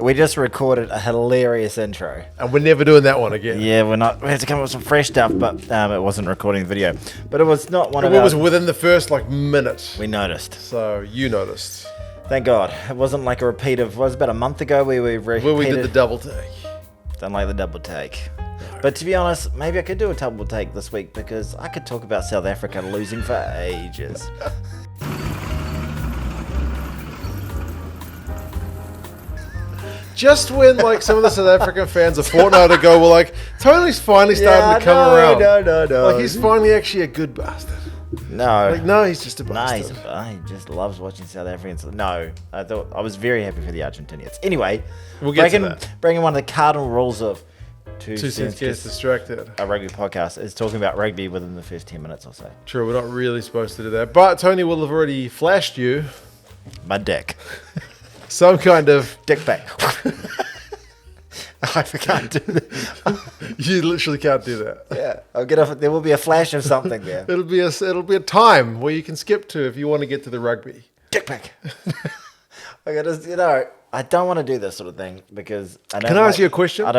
We just recorded a hilarious intro. And we're never doing that one again. Yeah, we're not. We had to come up with some fresh stuff, but it wasn't recording the video. But it was not one of It our... was within the first minute. We noticed. So you noticed. Thank God. It wasn't like a repeat of... It was about a month ago where we repeated... Where we did the double take. Don't like the double take. No. But to be honest, maybe I could do a double take this week because I could talk about South Africa losing for ages. Just when some of the South African fans a fortnight ago were like, Tony's finally starting to come around. No. He's finally actually a good bastard. No. No, he's just a bastard. No, he just loves watching South Africans. No, I was very happy for the Argentinians. Anyway, we'll get to that. Bringing one of the cardinal rules of Two cents gets distracted. A rugby podcast is talking about rugby within the first 10 minutes or so. True, we're not really supposed to do that. But Tony will have already flashed you. My dick. Some kind of... Dick back. I can't do that. You literally can't do that. Yeah, I'll get off. There will be a flash of something there. It'll be a time where you can skip to if you want to get to the rugby. Dick back. I don't want to do this sort of thing because I don't. Can I ask you a question? I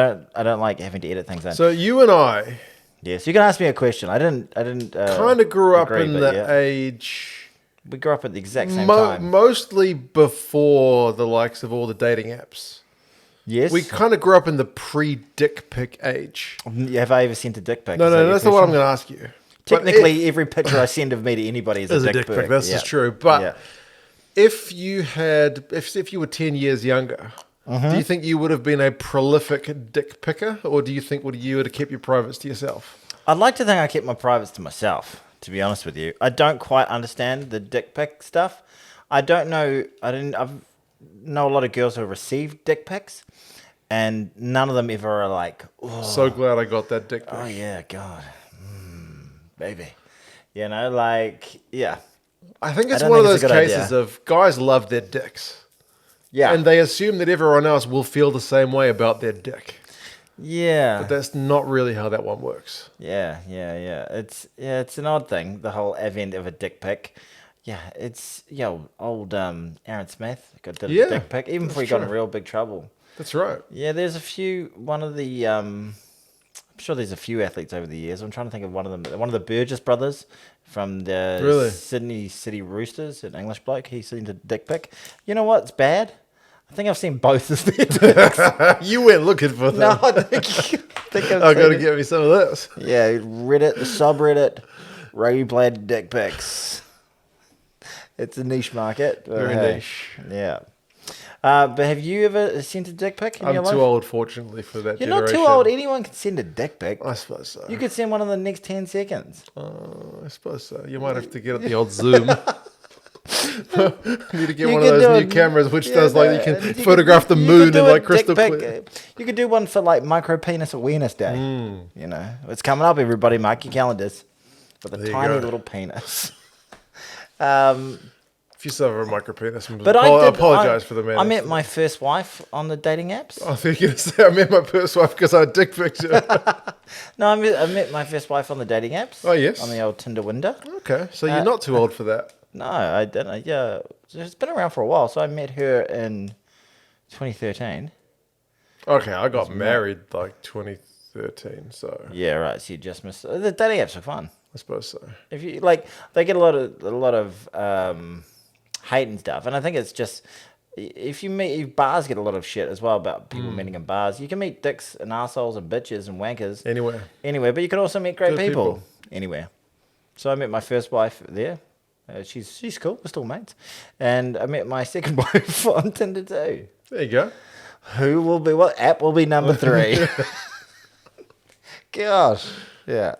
don't like having to edit things in. So you and I. Yes, you can ask me a question. I didn't. Kind of grew up in the age. We grew up at the exact same time. Mostly before the likes of all the dating apps. Yes. We kind of grew up in the pre-dick pic age. Have I ever sent a dick pic? No, that's not what I'm going to ask you. Technically, every picture I send of me to anybody is a dick pic. This is true. But if you were 10 years younger, do you think you would have been a prolific dick picker? Or do you think you would have kept your privates to yourself? I'd like to think I kept my privates to myself, to be honest with you. I don't quite understand the dick pic stuff. I don't know. I know a lot of girls who received dick pics, and none of them ever are like, oh. So glad I got that dick pic. Oh, yeah, God. Baby. Yeah. I think it's one of those cases of guys love their dicks. Yeah. And they assume that everyone else will feel the same way about their dick. Yeah. But that's not really how that one works. Yeah. It's an odd thing, the whole advent of a dick pic. Yeah, it's old Aaron Smith did a dick pic, even before he got in real big trouble. That's right. Yeah, there's a few. I'm sure there's a few athletes over the years. I'm trying to think of one of them. One of the Burgess brothers from the Sydney City Roosters, an English bloke. He sent a dick pic. You know what's bad? I think I've seen both of their dicks. You went looking for them. No, I think I've got to get me some of this. Yeah, Reddit, the subreddit, rugby player dick pics. It's a niche market. Very niche. Yeah. But have you ever sent a dick pic in your life? I'm too old, fortunately, for that You're generation. not too old. Anyone can send a dick pic. I suppose so. You could send one in the next 10 seconds. I suppose so. You might have to get the old Zoom. Need to get one of those new cameras which does you can photograph the moon in crystal clear. You could do one for Micro Penis Awareness Day. You know, it's coming up, everybody. Mark your calendars with a tiny little penis. If you still have a micro penis, but I apologize for the man. I met my first wife on the dating apps. I think you're going to say I met my first wife because I had a dick picture. No, I met my first wife on the dating apps. Oh, yes. On the old Tinder window. Okay, so you're not too old for that. No, I didn't. Yeah, it's been around for a while. So I met her in 2013. Okay, I got married 2013. So yeah, right. So you just missed. The dating apps are fun. I suppose so. If you they get a lot of hate and stuff, and I think it's just if you meet bars get a lot of shit as well about people meeting in bars. You can meet dicks and assholes and bitches and wankers anywhere, but you can also meet great people anywhere. So I met my first wife there. She's cool. We're still mates. And I met my second wife on Tinder too. There you go. What app will be number 3? Gosh. Yeah.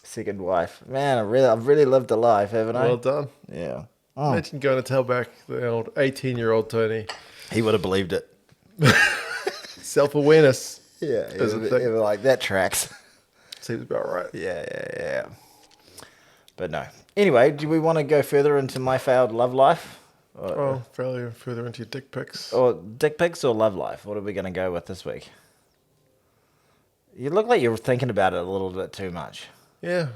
Second wife. Man, I've really lived a life, haven't I? Well done. Yeah. Imagine going to tell back the old 18-year-old Tony. He would have believed it. Self-awareness. Yeah. He was like, that tracks. Seems about right. Yeah. But no. Anyway, do we want to go further into my failed love life? Further into your dick pics. Or dick pics or love life? What are we going to go with this week? You look like you're thinking about it a little bit too much. Yeah.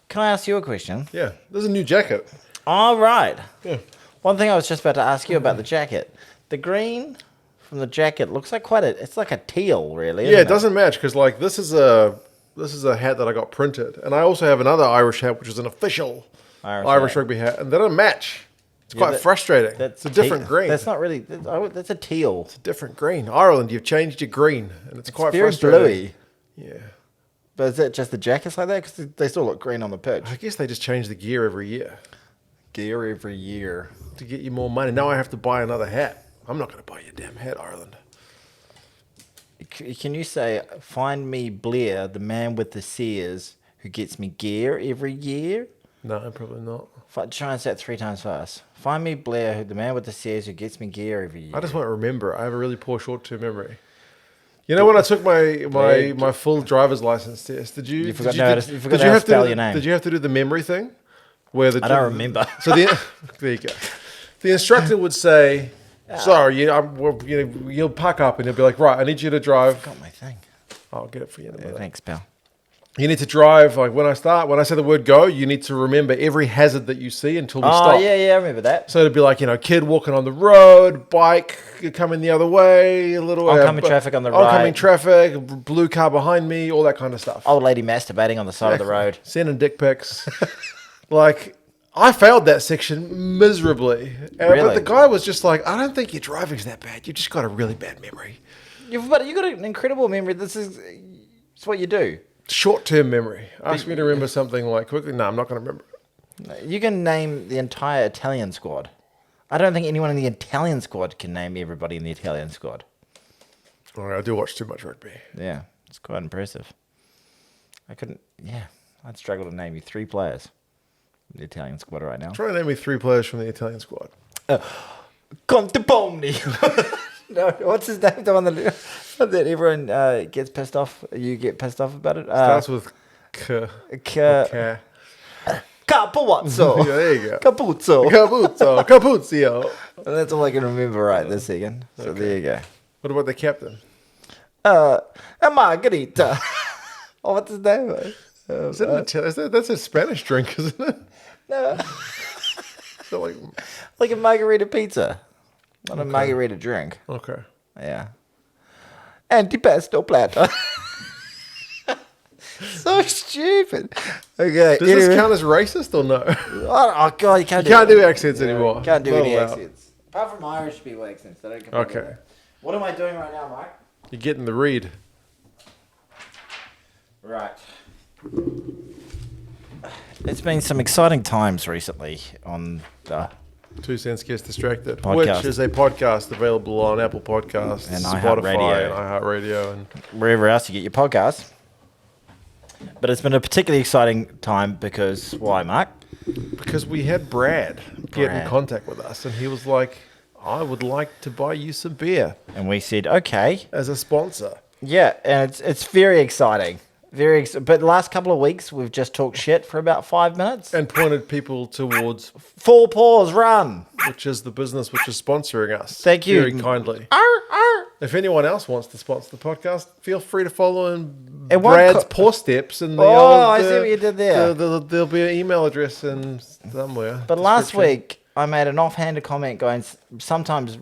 Can I ask you a question? Yeah. There's a new jacket. All right. Yeah. One thing I was just about to ask you about the jacket. The green from the jacket, it looks like it's like a teal, really. Yeah, it doesn't match because like this is a hat that I got printed, and I also have another Irish hat, which is an official Irish rugby hat, and they don't match. It's quite frustrating. It's a different green. That's not really. That's a teal. It's a different green. Ireland, you've changed your green, and it's quite very frustrating. Bluey. Yeah. But is it just the jackets like that? Because they still look green on the pitch. I guess they just change the gear every year. Gear every year. To get you more money. Now I have to buy another hat. I'm not going to buy your damn hat, Ireland. Can you say, find me Blair, the man with the Sears, who gets me gear every year? No, probably not. Try and say it 3 times fast. Find me Blair, the man with the Sears, who gets me gear every year. I just won't remember. I have a really poor short-term memory. You know when I took my full driver's license test, did you forgot how to spell your name. Did you have to do the memory thing? I don't remember. So there you go. The instructor would say, sorry, you'll pack up, and he'll be like, right, I need you to drive. I got my thing. I'll get it for you in a minute. Thanks, pal. You need to drive, like when I say the word go, you need to remember every hazard that you see until we stop. Oh, yeah, I remember that. So it'd be like, kid walking on the road, bike coming the other way, oncoming traffic on the right. Oncoming traffic, blue car behind me, all that kind of stuff. Old lady masturbating on the side of the road. Sending dick pics. Like, I failed that section miserably. Really? But the guy was just like, I don't think your driving's that bad. You just got a really bad memory. But you got an incredible memory. It's what you do. Short-term memory. Ask me to remember something like quickly. No, I'm not going to remember. You can name the entire Italian squad. I don't think anyone in the Italian squad can name everybody in the Italian squad. All right, I do watch too much rugby. Yeah, it's quite impressive. I'd struggle to name you 3 players in the Italian squad right now. Try to name me 3 players from the Italian squad. Conte Pomni. No, what's his name? The one that everyone gets pissed off. You get pissed off about it. Starts with K. Capuzzo. Yeah, there you go. Capuzzo. And that's all I can remember right this second. So okay. There you go. What about the captain? Margarita. What's his name? That's a Spanish drink, isn't it? No. So like a margarita pizza. Not a margarita drink. Okay. Yeah. Antipasto platter. So stupid. Okay. Does this count as racist or no? Oh God, you can't do accents anymore. You can't do any accents. Apart from Irish people accents, they don't come. Okay. What am I doing right now, Mike? You're getting the read. Right. It's been some exciting times recently on the 2 Cents Gets Distracted, podcast. Which is a podcast available on Apple Podcasts, and Spotify, and iHeartRadio, and wherever else you get your podcasts. But it's been a particularly exciting time because why, Mark? Because we had Brad get in contact with us, and he was like, "I would like to buy you some beer," and we said, "Okay," as a sponsor. Yeah, and it's very exciting. But the last couple of weeks, we've just talked shit for about 5 minutes. And pointed people towards 4 Paws Run. Which is the business which is sponsoring us. Thank you. Very kindly. If anyone else wants to sponsor the podcast, feel free to follow in Brad's paw steps. And I see what you did there. There'll be an email address in somewhere. But last week, I made an offhanded comment going, sometimes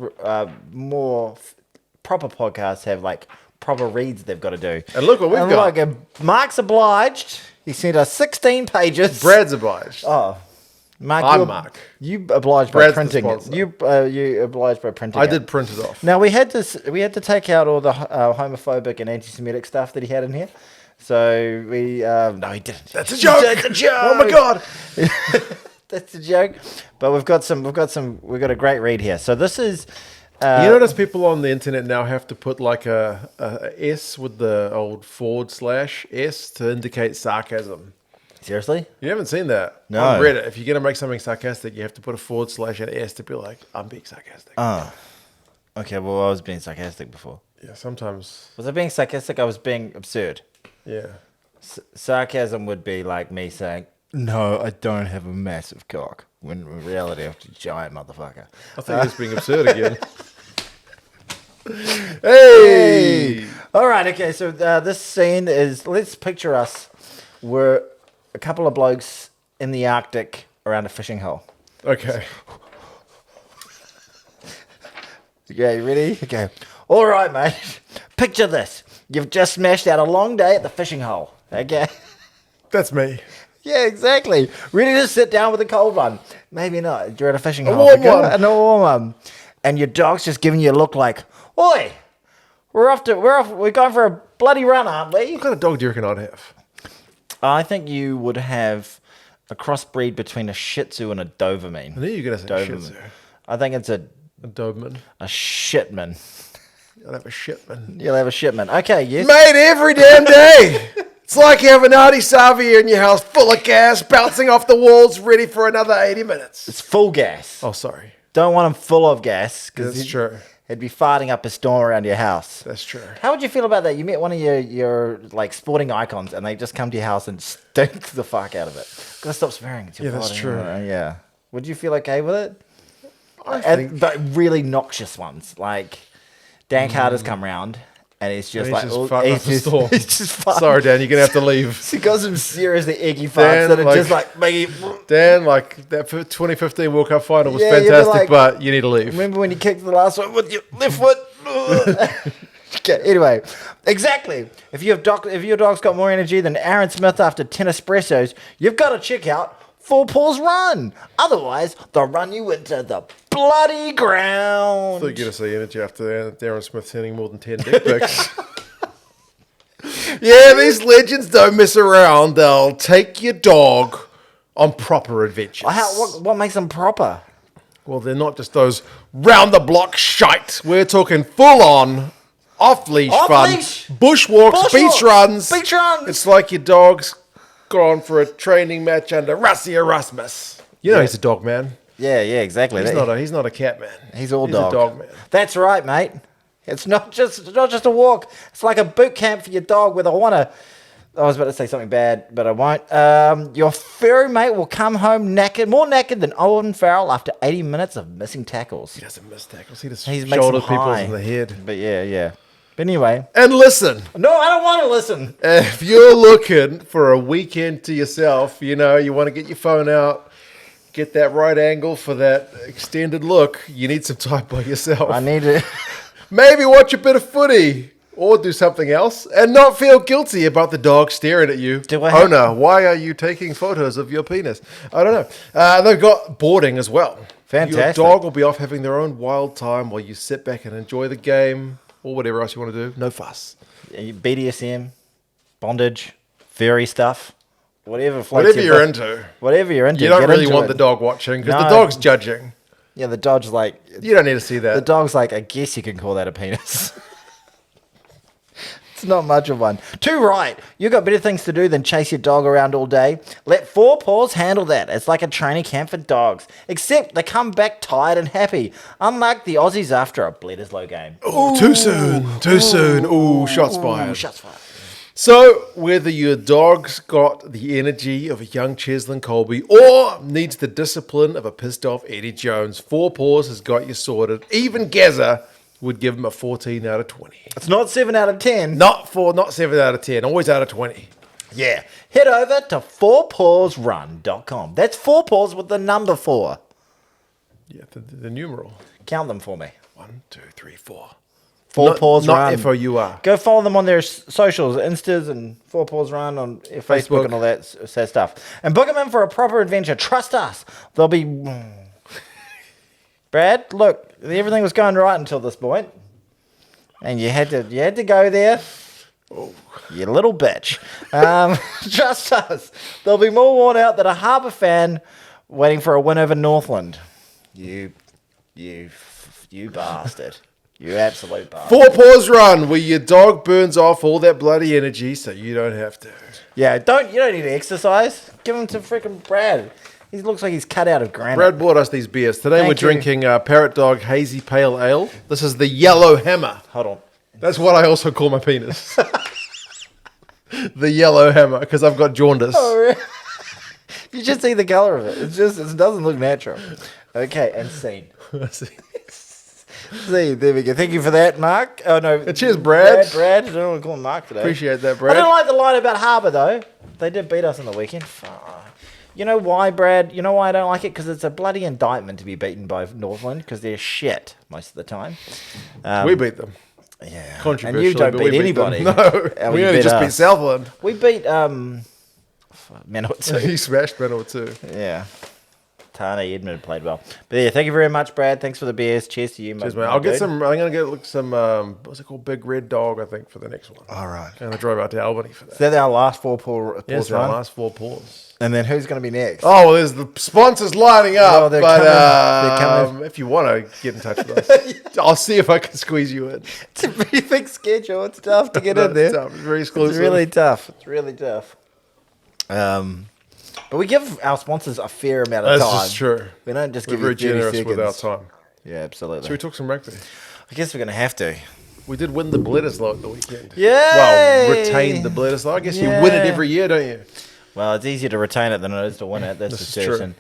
more proper podcasts have like proper reads they've got to do. And look what we've got. Mark's obliged. He sent us 16 pages. Brad's obliged. Oh, Mark. I'm Mark. You obliged Brad's by printing it. You obliged by printing I did print it off. Now we had to take out all the homophobic and anti-Semitic stuff that he had in here. So we no, he didn't. That's a joke. That's a joke. Oh my God. That's a joke. But we've got a great read here. So this is. You notice people on the internet now have to put like a S with the old /S to indicate sarcasm. Seriously? You haven't seen that? No. On Reddit, if you're going to make something sarcastic, you have to put a / and S to be like, I'm being sarcastic. Oh. Okay, well, I was being sarcastic before. Yeah, sometimes. Was I being sarcastic? I was being absurd. Yeah. Sarcasm would be like me saying, no, I don't have a massive cock. When in reality, I'm a giant motherfucker. I think it's being absurd again. Hey! All right, okay, so this scene is, let's picture us. We're a couple of blokes in the Arctic around a fishing hole. Okay. Okay, you ready? Okay. All right, mate. Picture this. You've just smashed out a long day at the fishing hole. Okay? That's me. Yeah, exactly. Ready to sit down with a cold one. Maybe not. You're at a fishing hole. Warm one. A warm one. And your dog's just giving you a look like, oi, we're going for a bloody run, aren't we? What kind of dog do you reckon I'd have? I think you would have a crossbreed between a Shih Tzu and a Doberman. I knew you were going to say Shih Tzu. I think it's a Doberman. A Shitman. You'll have a Shitman. You'll have a Shitman. Okay, yes. Mate, every damn day. It's like having Artie Xavier in your house full of gas, bouncing off the walls, ready for another 80 minutes. It's full gas. Oh, sorry. Don't want him full of gas. That's true. He'd be farting up a storm around your house. That's true. How would you feel about that? You met one of your like sporting icons and they just come to your house and stink the fuck out of it. Gotta stop swearing. Yeah, that's true. Yeah. Would you feel okay with it? I think... But really noxious ones. Like Dan Carter's come round and it's just he's just Sorry, Dan, you're gonna have to leave. He got some seriously eggy farts that are just like making. Dan, like that 2015 World Cup final was fantastic, but you need to leave. Remember when you kicked the last one with your left foot? Okay, anyway, exactly. If your dog's got more energy than Aaron Smith after 10 espressos, you've got to check out Four Paws Run. Otherwise, they'll run you into the bloody ground. I thought you're going to see energy after Darren Smith sending more than 10 dick pics. Yeah, these legends don't mess around. They'll take your dog on proper adventures. What makes them proper? Well, they're not just those round-the-block shite. We're talking full-on, off-leash fun. Bushwalks, beach runs. Beach runs. It's like your dog's gone for a training match under Russie Erasmus. You know he's a dog man. Yeah, exactly. He's not a cat man. He's a dog man. That's right, mate. It's not just a walk. It's like a boot camp for your dog I was about to say something bad, but I won't. Your furry mate will come home more knackered than Owen Farrell after 80 minutes of missing tackles. He doesn't miss tackles. He just makes shoulder people in the head. But yeah. But anyway. And listen. No, I don't want to listen. If you're looking for a weekend to yourself, you want to get your phone out, get that right angle for that extended look, you need some time by yourself. I need it. Maybe watch a bit of footy. Or do something else and not feel guilty about the dog staring at you. Owner, why are you taking photos of your penis? I don't know. They've got boarding as well. Fantastic. Your dog will be off having their own wild time while you sit back and enjoy the game or whatever else you want to do. No fuss. BDSM, bondage, furry stuff, whatever you're into. Whatever you're into. You don't really want the dog watching because the dog's judging. Yeah, the dog's like... You don't need to see that. The dog's like, I guess you can call that a penis. It's not much of one. Too right. You got better things to do than chase your dog around all day. Let Four Paws handle that. It's like a training camp for dogs. Except they come back tired and happy. Unlike the Aussies after a Bledisloe game. Ooh, too soon. Ooh, shots fired. So, whether your dog's got the energy of a young Cheslin Colby or needs the discipline of a pissed off Eddie Jones, Four Paws has got you sorted. Even Gaza would give him a 14 out of 20. It's not 7 out of 10. Not 7 out of 10. Always out of 20. Yeah. Head over to fourpawsrun.com. That's 4 paws with the number 4. Yeah, the numeral. Count them for me. 1, 2, 3, 4. Four Paws Run. Not F-O-U-R. Go follow them on their socials, Instas and Four Paws Run on Facebook and all that sad stuff. And book them in for a proper adventure. Trust us. They'll be... Brad, look, everything was going right until this point. And you had to go there. Oh, you little bitch. Trust us. They'll be more worn out than a Harbour fan waiting for a win over Northland. You bastard. You absolute bastard. Four Paws Run, where your dog burns off all that bloody energy so you don't have to. Yeah, you don't need to exercise. Give him to freaking Brad. He looks like he's cut out of granite. Brad bought us these beers. Today we're drinking Parrot Dog Hazy Pale Ale. This is the Yellow Hammer. Hold on. That's what I also call my penis. The Yellow Hammer, because I've got jaundice. Oh, really? You just see the color of it. It doesn't look natural. Okay, and scene. See, there we go. Thank you for that, Mark. Oh, no. Cheers, Brad. Brad. I don't want to call him Mark today. Appreciate that, Brad. I don't like the line about Harbour, though. They did beat us on the weekend. You know why, Brad? You know why I don't like it? Because it's a bloody indictment to be beaten by Northland, because they're shit most of the time. We beat them. Yeah. Controversially, and you don't but we beat anybody. No, we only just beat Southland. We beat Manawatu. He smashed Manawatu. Yeah. Tane Edmund played well. But yeah, thank you very much, Brad. Thanks for the beers. Cheers to you, mate. Cheers, man. I'm going to get some, what's it called? Big Red Dog, I think, for the next one. All right. And I drive out to Albany for that. Is that our last four pours Yes, our last 4 pours. And then who's going to be next? Oh, well, there's the sponsors lining up. Oh, they're coming. If you want to get in touch with us, I'll see if I can squeeze you in. It's a pretty big schedule. It's tough to get in there. It's very exclusive. It's really tough. It's really tough. But we give our sponsors a fair amount of time. This is true. We don't just We're give very you 30 generous seconds. with our time. Yeah, absolutely. Should we talk some rugby? I guess we're going to have to. We did win the Bledisloe at the weekend. Yay! Well, retain the Bledisloe. I guess you win it every year, don't you? Well, it's easier to retain it than it is to win it. That's for certain.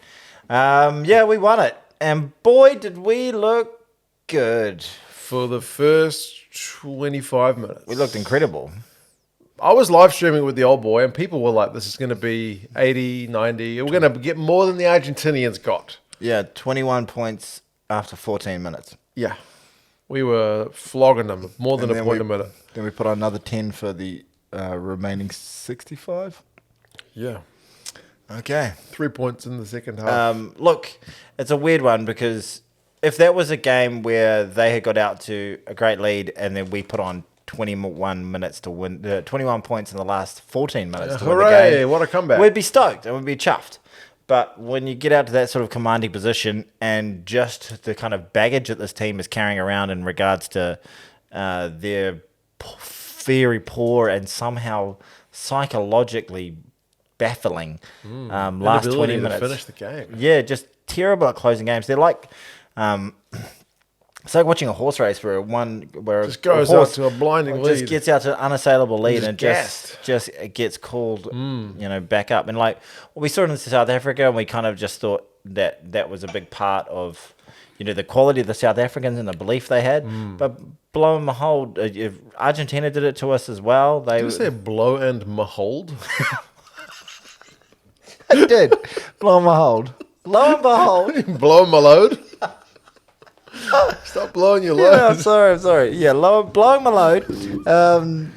Yeah, we won it. And boy, did we look good. For the first 25 minutes. We looked incredible. I was live streaming with the old boy, and people were like, this is going to be 80, 90. We're going to get more than the Argentinians got. Yeah, 21 points after 14 minutes. Yeah. We were flogging them, more than a point a minute. Then we put on another 10 for the remaining 65. Yeah. Okay. 3 points in the second half. Look, it's a weird one because if that was a game where they had got out to a great lead and then we put on 21 minutes to win, 21 points in the last 14 minutes to win the game. Hooray, what a comeback. We'd be stoked and we'd be chuffed. But when you get out to that sort of commanding position and just the kind of baggage that this team is carrying around in regards to their very poor and somehow psychologically baffling last 20 minutes. To finish the game. Yeah, just terrible at closing games. They're like... it's like watching a horse race where just goes out to a blinding lead. Just gets out to an unassailable lead and just gets called, back up. And like we saw it in South Africa, and we kind of just thought that was a big part of, the quality of the South Africans and the belief they had. But blow and behold, Argentina did it to us as well. Did you say blow and behold? I did. Blow and behold. Lo and behold. Blow my load. Stop blowing your load. Yeah, I'm sorry. Yeah, blowing my load. So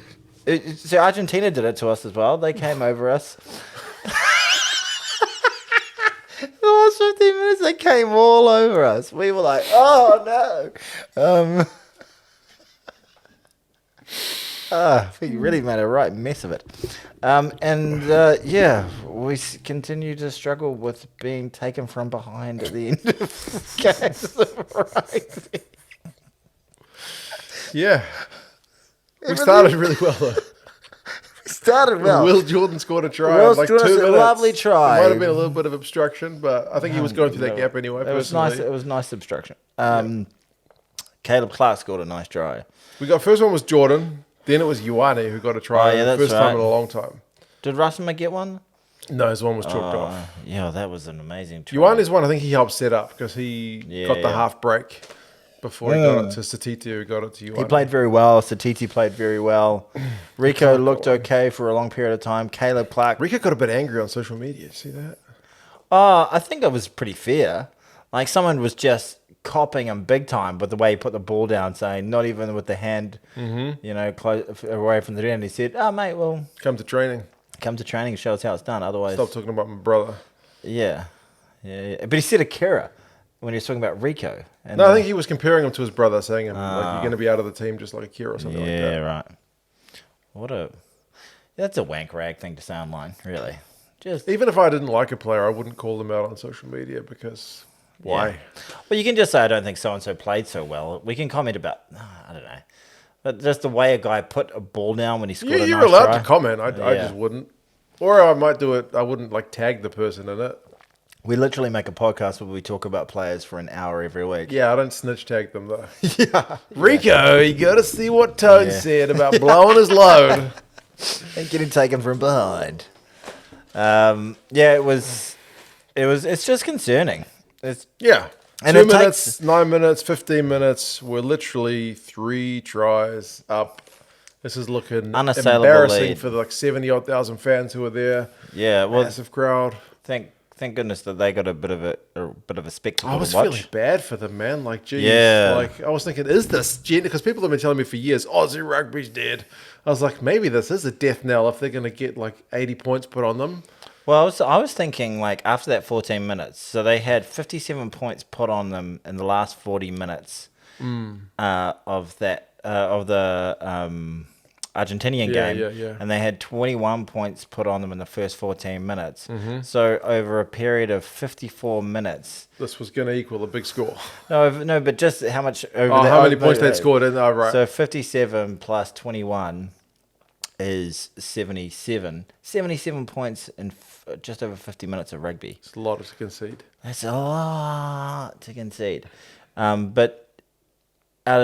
Argentina did it to us as well. They came over us. The last 15 minutes, they came all over us. We were like, oh no. We really made a right mess of it. We continue to struggle with being taken from behind at the end of games of rugby. Yeah. We started really well, though. Will Jordan scored a try. Will like Jordan 2 minutes. A lovely try. It might have been a little bit of obstruction, but I think he was going through that gap anyway. It was nice. It was nice obstruction. Caleb Clark scored a nice try. First one was Jordan. Then it was Ioane who got a try. That's first time in a long time. Did Russman get one? No, his one was chalked off. Yeah, that was an amazing try. Ioane's one, I think he helped set up because he got the half break before he got it to Satiti, who got it to Ioane. He played very well. Satiti played very well. Rico looked okay for a long period of time. Caleb Clark. Rico got a bit angry on social media. Did you see that? I think it was pretty fair. Like someone was just copping him big time with the way he put the ball down, saying not even with the hand, close away from the end. He said, "Oh mate, well, come to training and show us how it's done. Otherwise, stop talking about my brother." Yeah. But he said Akira when he was talking about Rico. And I think he was comparing him to his brother, saying like you're going to be out of the team just like Akira or something like that. Yeah, right. That's a wank rag thing to sound like, really. Just even if I didn't like a player, I wouldn't call them out on social media because. Why? Yeah. Well, you can just say, I don't think so-and-so played so well. We can comment about, I don't know. But just the way a guy put a ball down when he scored a nice try. You're allowed to comment. I just wouldn't. Or I might do it. I wouldn't tag the person in it. We literally make a podcast where we talk about players for an hour every week. Yeah, I don't snitch tag them though. Rico, you got to see what Tone said about blowing his load. And getting taken from behind. It's just concerning. And 2 minutes, 9 minutes, 15 minutes. We're literally 3 tries up. This is looking embarrassing for the 70,000 fans who are there. Yeah, well, massive crowd. Thank thank goodness that they got a bit of a spectacle I was to watch. feeling bad for them, man. Like, geez. Yeah. Like, I was thinking, is this because people have been telling me for years, Aussie rugby's dead. I was like, maybe this is a death knell if they're going to get like 80 points put on them. Well, I was thinking like after that 14 minutes, so they had 57 points put on them in the last 40 minutes of the Argentinian game, and they had 21 points put on them in the first 14 minutes. So over a period of 54 minutes, this was going to equal a big score. No, but just how much over how many points they'd scored in? Oh, right. So 57 plus 21 is 77. 77 points in just over 50 minutes of rugby. It's a lot to concede. That's a lot to concede. But out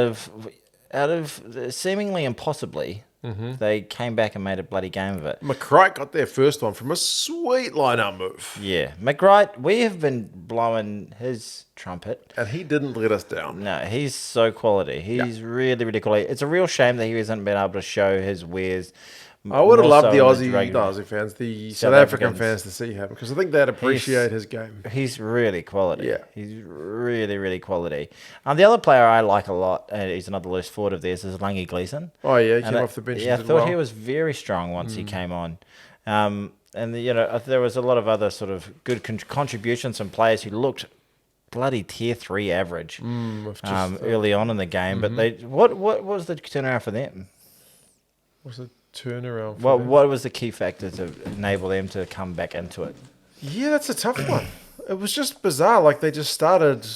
of seemingly impossibly, they came back and made a bloody game of it. McCright got their first one from a sweet line-out move. Yeah. McCright, we have been blowing his trumpet. And he didn't let us down. No, he's so quality. He's really, really quality. It's a real shame that he hasn't been able to show his wares. I would have loved the Aussie fans, the South African fans to see him, because I think they'd appreciate his game. He's really quality. Yeah. He's really, really quality. The other player I like a lot, he's another loose forward of theirs, is Langi Gleeson. Oh, yeah, he came off the bench. Yeah, I thought he was very strong once he came on. And, there was a lot of other sort of good contributions from players who looked bloody tier 3 average early on in the game. But they what was the turnaround for them? What's the turnaround? What was the key factor to enable them to come back into it? Yeah, that's a tough one. It was just bizarre. Like, they just started.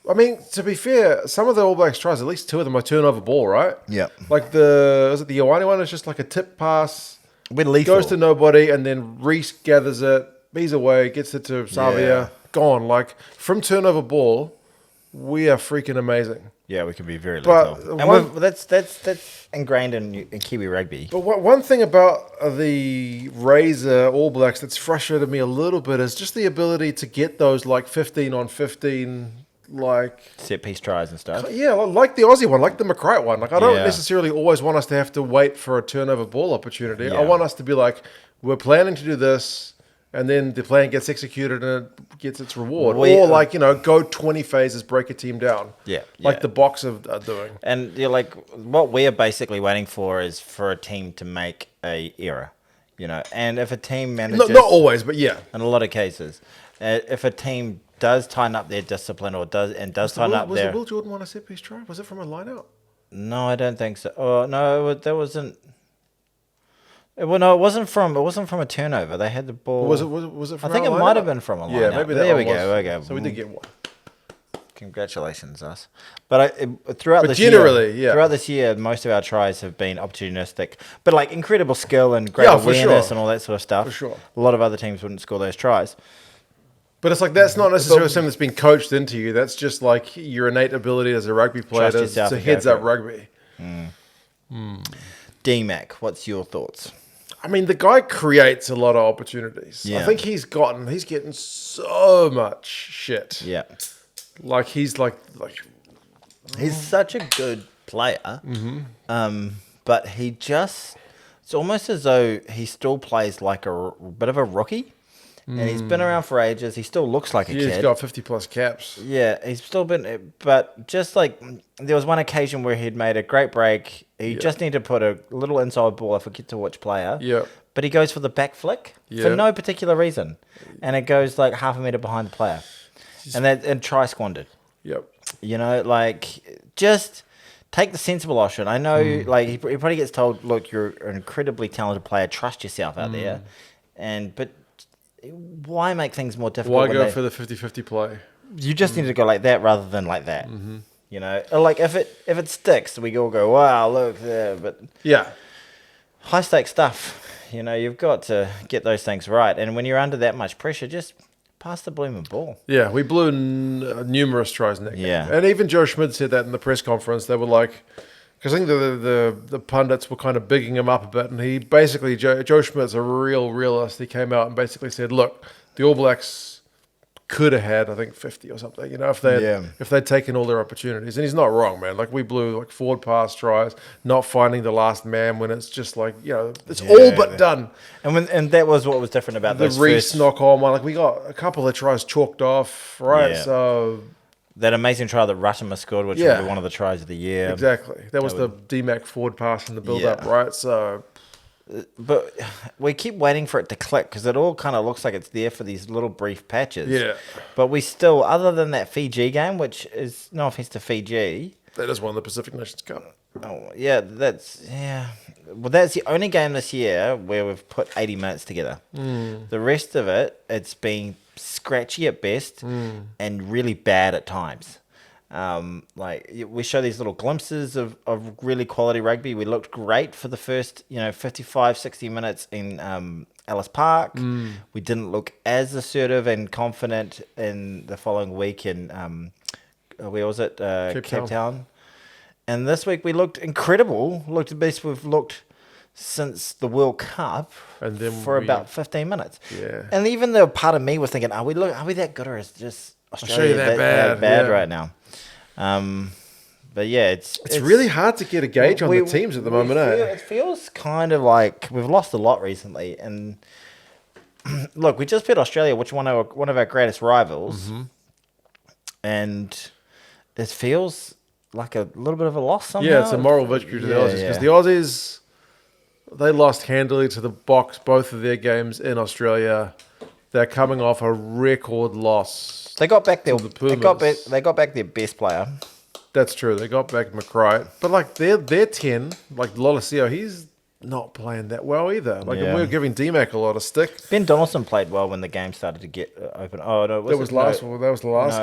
I mean, to be fair, some of the All Blacks tries, at least 2 of them are turnover ball, right? Yeah. Like is it the Ioane one? It's just like a tip pass. Goes to nobody, and then Reese gathers it. He's away, gets it to Savia. Gone. Like, from turnover ball, we are freaking amazing. Yeah, we can be very lethal. And that's ingrained in Kiwi rugby. But one thing about the Razor All Blacks that's frustrated me a little bit is just the ability to get those like 15 on 15 like set piece tries and stuff. Yeah, like the Aussie one, like the McCright one. Like, I don't necessarily always want us to have to wait for a turnover ball opportunity. Yeah. I want us to be like, we're planning to do this, and then the plan gets executed and it gets its reward. Go 20 phases, break a team down. Yeah. Like the Boks are doing. And you're like, what we're basically waiting for is for a team to make a error, and if a team manages... Not always, but yeah. In a lot of cases. If a team does tighten up their discipline or does tighten up their... Was Will Jordan won a set piece try? Was it from a line-out? No, I don't think so. Oh, no, that wasn't... Well, no, it wasn't from a turnover. They had the ball. Was it from I think it might have been from a line. Yeah, maybe that there we go. Okay. So we did get one. Congratulations, us. But throughout this year, most of our tries have been opportunistic, but like incredible skill and great awareness and all that sort of stuff. For sure. A lot of other teams wouldn't score those tries. But it's like, that's not necessarily something that's been coached into you. That's just like your innate ability as a rugby player to heads up rugby. D-Mac, what's your thoughts? I mean, the guy creates a lot of opportunities. Yeah. I think he's getting so much shit. Yeah. Like, he's like he's such a good player. But it's almost as though he still plays like a bit of a rookie. And he's been around for ages. He still looks like a kid. He's got 50 plus caps. Yeah, he's still been... But just like... There was one occasion where he'd made a great break. He just needed to put a little inside ball. I forget to which player. Yeah. But he goes for the back flick for no particular reason. And it goes like half a metre behind the player. And try squandered. Yep. Just take the sensible option. I know, he probably gets told, look, you're an incredibly talented player. Trust yourself out there. But... Why make things more difficult? Why go for the 50-50 play? You just need to go like that rather than like that. Like if it sticks, we all go, wow, look there. But high stakes stuff. You've got to get those things right. And when you're under that much pressure, just pass the blooming ball. Yeah, we blew numerous tries in that game. Yeah, and even Joe Schmidt said that in the press conference. They were like, because I think the pundits were kind of bigging him up a bit, and he basically, Joe Schmidt's a real realist. He came out and basically said, look, the All Blacks could have had, I think, 50 or something, if they'd taken all their opportunities. And he's not wrong, man. Like, we blew like forward pass tries, not finding the last man when it's just like, it's all but done. And that was what was different about the Reese knock on one. Like, we got a couple of tries chalked off, right? Yeah. So that amazing try that Ruttama scored, which would be one of the tries of the year. Exactly. That was the D-Mac forward pass in the build-up, right? So... But we keep waiting for it to click because it all kind of looks like it's there for these little brief patches. Yeah. But we still, other than that Fiji game, which is no offense to Fiji. That is one of the Pacific Nations Cup. Oh, yeah, Well, that's the only game this year where we've put 80 minutes together. The rest of it, it's been scratchy at best and really bad at times. Like we show these little glimpses of really quality rugby. We looked great for the first 55 60 minutes in Ellis Park. We didn't look as assertive and confident in the following week in where was it, Cape Town. And this week we looked incredible, looked the best we've looked since the World Cup, and then for about 15 minutes. And even though part of me was thinking, are we that good, or is just Australia that bad right now? But yeah, it's really hard to get a gauge on the teams at the moment. It feels kind of like we've lost a lot recently. And look, we just beat Australia, which one of our greatest rivals, and it feels like a little bit of a loss somehow. Yeah, it's a moral victory to the Aussies because the Aussies, they lost handily to the Box both of their games in Australia. They're coming off a record loss. They got back their they got back their best player. That's true. They got back McCright. But like their 10, like Lolesio, he's not playing that well either. Like we were giving D-Mac a lot of stick. Ben Donaldson played well when the game started to get open. Oh no, that was the last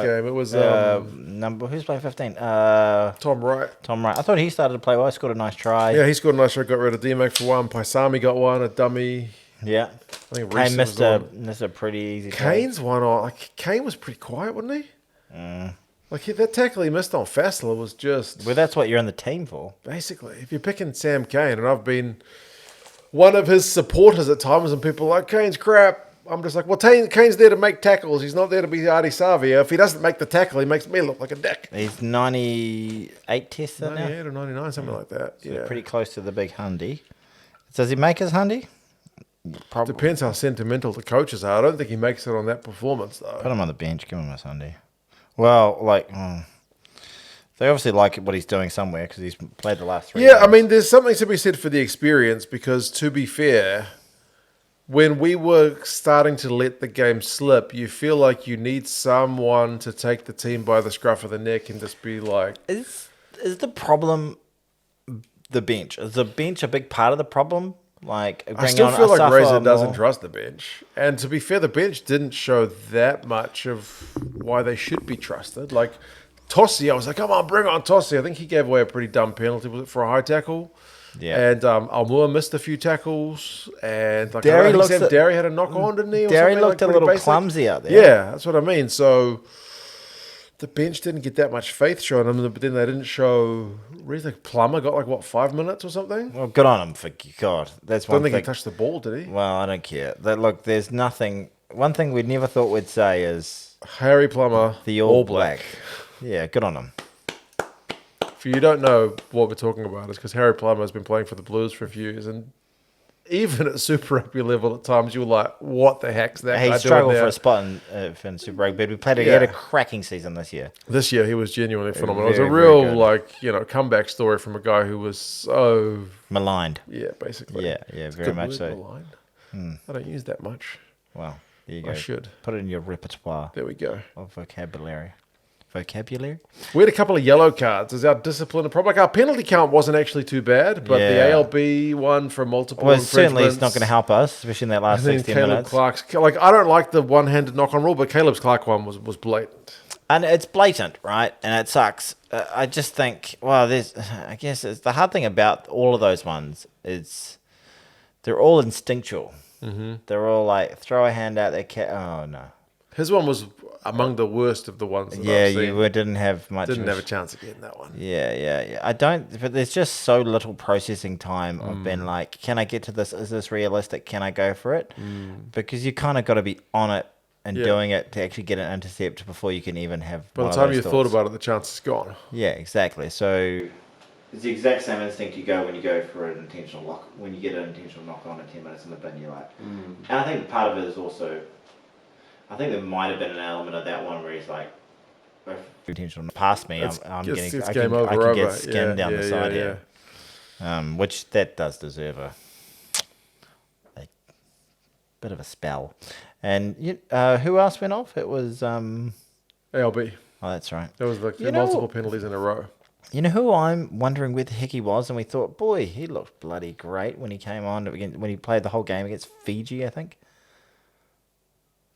game. It was who's playing 15? Tom Wright. I thought he started to play well. He scored a nice try. Yeah, he scored a nice try. Got rid of D-Mac for one. Paisami got one. A dummy. Yeah, I think Kane missed a pretty easy. Kane's one on. Like Kane was pretty quiet, wasn't he? Like that tackle he missed on Fassler was just. Well, that's what you're in the team for. Basically, if you're picking Sam Kane, and I've been one of his supporters at times, and people are like Kane's crap. I'm just like, well, Kane's there to make tackles. He's not there to be Artie Savia. If he doesn't make the tackle, he makes me look like a dick. He's 98 tests now. 98 or 99, something like that. So pretty close to the big hundy. Does he make his hundy? Probably. Depends how sentimental the coaches are. I don't think he makes it on that performance, though. Put him on the bench. Give him a Sunday. Well, they obviously like what he's doing somewhere because he's played the last 3 games. games. I mean, there's something to be said for the experience because, to be fair, when we were starting to let the game slip, you feel like you need someone to take the team by the scruff of the neck and just be like... Is the problem the bench? Is the bench a big part of the problem? Like, I still feel like Razor doesn't trust the bench. And to be fair, the bench didn't show that much of why they should be trusted. Like, Tossi, I was like, come on, bring on Tossi. I think he gave away a pretty dumb penalty. Was it for a high tackle? Yeah. And Almua missed a few tackles. And like Derry had a knock on, didn't he? Derry looked a little clumsy out there. Yeah, that's what I mean. So... the bench didn't get that much faith shown them, but then they didn't show. Really, like Plummer got 5 minutes or something. Well, good on him for God. That's one thing. Don't think he touched the ball, did he? Well, I don't care. Look, there's nothing. One thing we never thought we'd say is Harry Plummer, the All Black. Yeah, good on him. If you don't know what we're talking about, it's because Harry Plummer has been playing for the Blues for a few years, and even at Super Rugby level, at times you were like, "What the heck's that?" He struggled for a spot in Super Rugby. But he had a cracking season this year. This year, he was genuinely phenomenal. It was a real comeback story from a guy who was so maligned. Yeah, basically. Yeah, very much so. Maligned. I don't use that much. Well, there you go. I should put it in your repertoire. There we go. Of vocabulary. We had a couple of yellow cards. Is our discipline a problem? Like our penalty count wasn't actually too bad, but the ALB one for multiple infringements. Certainly it's not going to help us, especially in that last 60 minutes. Clark's, I don't like the one-handed knock-on rule, but Caleb's Clark one was blatant. And it's blatant, right? And it sucks. I just think, I guess it's the hard thing about all of those ones is they're all instinctual. Mm-hmm. They're all like, throw a hand out there. Oh, no. His one was among the worst of the ones that I've seen. You didn't have much. Didn't have a chance of getting that one. Yeah. I don't, but there's just so little processing time of being like, can I get to this? Is this realistic? Can I go for it? Because you kind of got to be on it and doing it to actually get an intercept before you can even have. By the time you thought about it, the chance is gone. Yeah, exactly. So it's the exact same instinct you go when you go for an intentional lock. When you get an intentional knock on at 10 minutes in the bin, you're like. And I think part of it is also. I think there might have been an element of that one where he's like, intentional past me, I can get skinned down the side here. Which that does deserve a bit of a spell. And who else went off? It was ALB. Oh, that's right. That was like multiple penalties in a row. You know who I'm wondering where the heck he was, and we thought, boy, he looked bloody great when he came on when he played the whole game against Fiji, I think.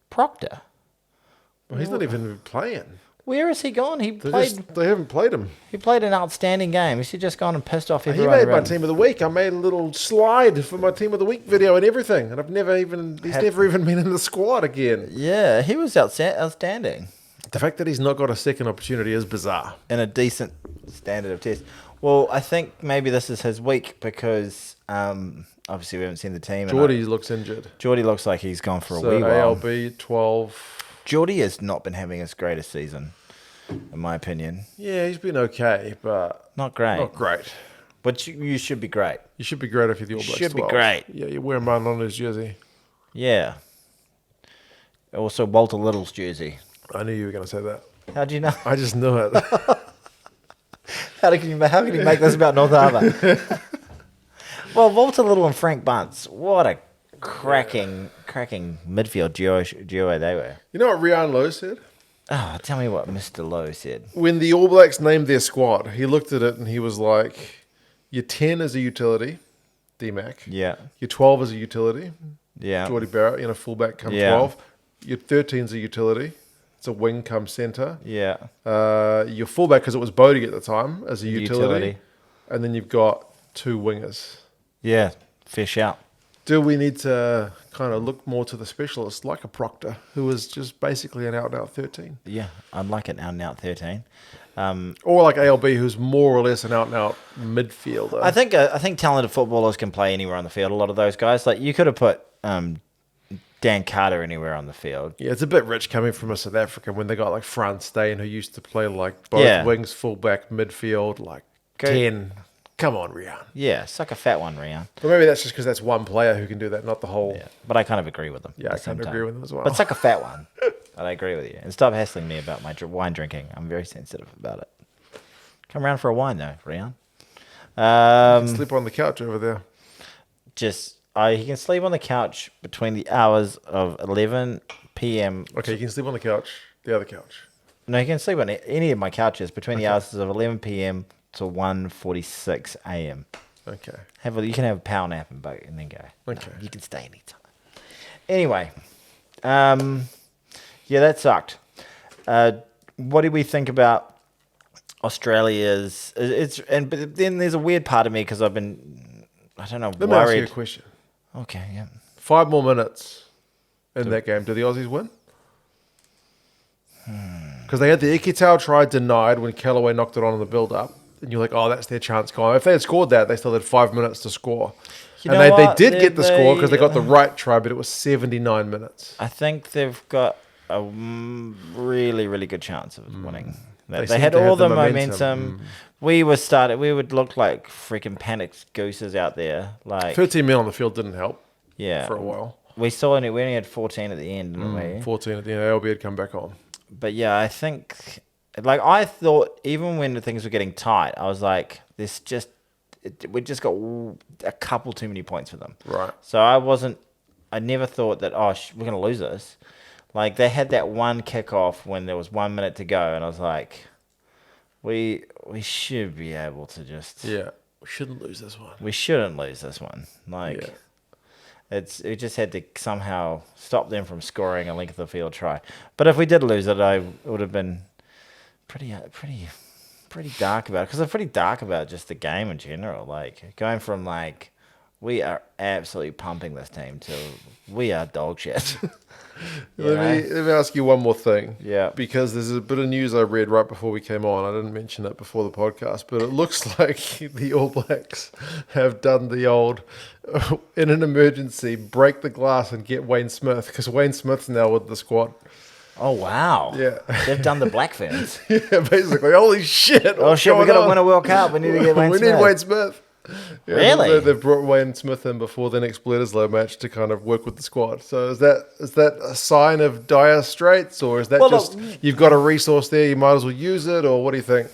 Proctor. Well, he's not even playing. Where has he gone? They haven't played him. He played an outstanding game. He's just gone and pissed off everyone. He made my team of the week. I made a little slide for my team of the week video and everything, and he's never even been in the squad again. Yeah, he was outstanding. The fact that he's not got a second opportunity is bizarre. And a decent standard of test. Well, I think maybe this is his week because obviously we haven't seen the team. Geordie looks injured. Geordie looks like he's gone for a wee while. ALB 12. Geordie has not been having his greatest season, in my opinion. Yeah, he's been okay, but not great. Not great. But you should be great. You should be great if you're the All Blacks. Should be great. Yeah, you're wearing mine on his jersey. Yeah. Also, Walter Little's jersey. I knew you were going to say that. How'd you know? I just knew it. How can you make this about North Harbour? Well, Walter Little and Frank Bunce, what a cracking midfield duo they were. You know what Rian Lowe said? Oh, tell me what Mr. Lowe said. When the All Blacks named their squad, he looked at it and he was like, your 10 is a utility, D-Mac. Yeah. Your 12 is a utility. Yeah. Geordie Barrett, fullback come 12. Your 13 is a utility. It's a wing come centre. Yeah. Your fullback, because it was Bodie at the time, as a utility. And then you've got 2 wingers. Yeah, fair shout. Do we need to kind of look more to the specialist like a Proctor, who is just basically an out-and-out 13? Yeah, I'd like an out-and-out 13. Or like ALB, who's more or less an out-and-out midfielder. I think talented footballers can play anywhere on the field, a lot of those guys. Like, you could have put Dan Carter anywhere on the field. Yeah, it's a bit rich coming from a South African when they got like Frans Steyn, who used to play like both wings, fullback, midfield, like 10. Come on, Rian. Yeah, suck a fat one, Rian. But maybe that's just because that's one player who can do that, not the whole. Yeah, but I kind of agree with them. Yeah, I kind of agree with them as well. But suck a fat one. I agree with you. And stop hassling me about my wine drinking. I'm very sensitive about it. Come around for a wine, though, Rian. You can sleep on the couch over there. He can sleep on the couch between the hours of 11 p.m. Okay, you can sleep on the couch, the other couch. No, he can sleep on any of my couches between the hours of 11 p.m. to 1:46 a.m. Okay. You can have a power nap and then go. Okay. No, you can stay anytime. Anyway, that sucked. What do we think about Australia's? But then there's a weird part of me because I've been, I don't know, Let worried. me ask you a question. Okay, yeah. 5 more minutes in that game. Do the Aussies win? Because they had the Ikitau try denied when Callaway knocked it on in the build-up. And you're like, oh, that's their chance gone. If they had scored that, they still had 5 minutes to score. And they did get the score because they got the right try, but it was 79 minutes. I think they've got a really, really good chance of winning. They seem had to all have the the momentum. We would look like freaking panicked gooses out there. Like 13 men on the field didn't help for a while. We only had 14 at the end, didn't we? 14 at the end. ALB had come back on. But yeah, I think, I thought even when the things were getting tight, I was like, we just got a couple too many points for them. Right. So I never thought that, we're going to lose this. Like, they had that one kickoff when there was 1 minute to go, and I was like, we should be able to just... Yeah, we shouldn't lose this one. We shouldn't lose this one. Like, it just had to somehow stop them from scoring a length of the field try. But if we did lose it, I would have been pretty dark about it. Because I'm pretty dark about just the game in general. Like, going from, like, We are absolutely pumping this team till we are dog shit. Let me ask you one more thing. Yeah. Because there's a bit of news I read right before we came on. I didn't mention it before the podcast, but it looks like the All Blacks have done the old, in an emergency, break the glass and get Wayne Smith, because Wayne Smith's now with the squad. Oh, wow. Yeah. They've done the Black Ferns. Yeah, basically. Holy shit. Oh, shit, we got to win a World Cup. We need to get Wayne Smith. We need Wayne Smith. Yeah, really? They've brought Wayne Smith in before the next Bledisloe match to kind of work with the squad. So is that a sign of dire straits, or is that you've got a resource there, you might as well use it, or what do you think?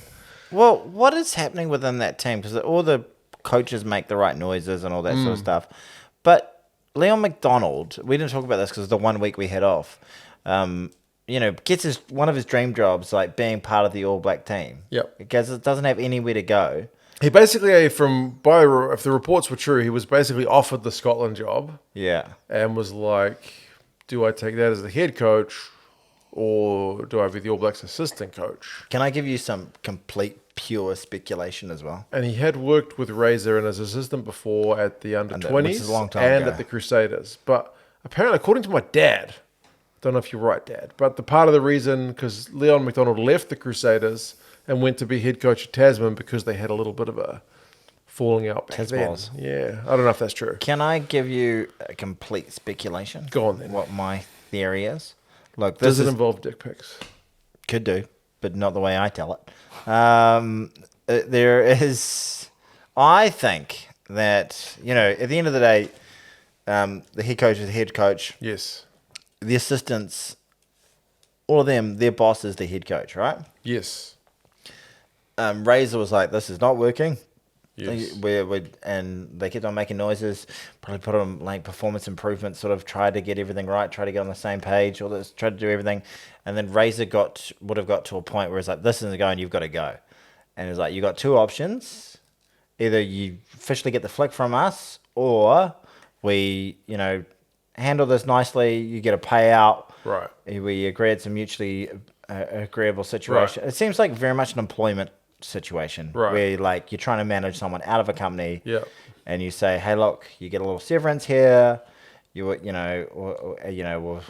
Well, what is happening within that team? Because all the coaches make the right noises and all that sort of stuff. But Leon McDonald, we didn't talk about this because the 1 week we had off, gets one of his dream jobs, like being part of the All Black team. Yep. Because it doesn't have anywhere to go. He basically, if the reports were true, he was basically offered the Scotland job. Yeah. And was like, do I take that as the head coach, or do I be the All Blacks assistant coach? Can I give you some complete, pure speculation as well? And he had worked with Razor and as assistant before at the under-20s and at the Crusaders. But apparently, according to my dad, don't know if you're right, Dad, but the part of the reason, because Leon McDonald left the Crusaders and went to be head coach at Tasman because they had a little bit of a falling out back then. Yeah, I don't know if that's true. Can I give you a complete speculation? Go on then. What my theory is? Look, does it involve dick pics? Could do, but not the way I tell it. There is, I think that, at the end of the day, the head coach is the head coach. Yes. The assistants, all of them, their boss is the head coach, right? Yes. Razor was like, this is not working. Yes. And they kept on making noises, probably put on like performance improvements, sort of tried to get everything right, tried to get on the same page, all this, tried to do everything. And then Razor would have got to a point where it's like, this isn't going, you've got to go. And it's like, you got two options. Either you officially get the flick from us, or we, handle this nicely, you get a payout. Right. We agree it's a mutually agreeable situation. Right. It seems like very much an employment situation, right, where like you're trying to manage someone out of a company, yeah, and you say, hey, look, you get a little severance here, we'll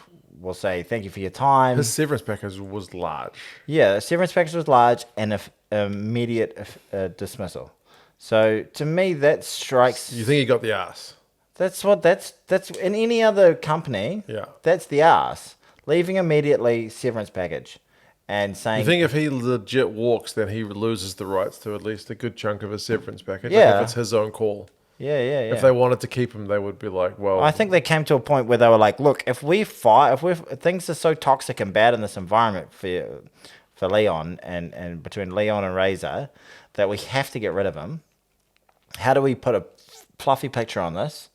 say thank you for your time. His severance package was large. Yeah, the severance package was large, and immediate dismissal. So to me, that strikes. You think he got the ass? That's in any other company. Yeah, that's the ass. Leaving immediately, severance package. And saying, you think if he legit walks, then he loses the rights to at least a good chunk of his severance package? Yeah. Like if it's his own call. Yeah. If they wanted to keep him, they would be like, well... I think they came to a point where they were like, look, if things are so toxic and bad in this environment for Leon and between Leon and Razor, that we have to get rid of him. How do we put a fluffy picture on this?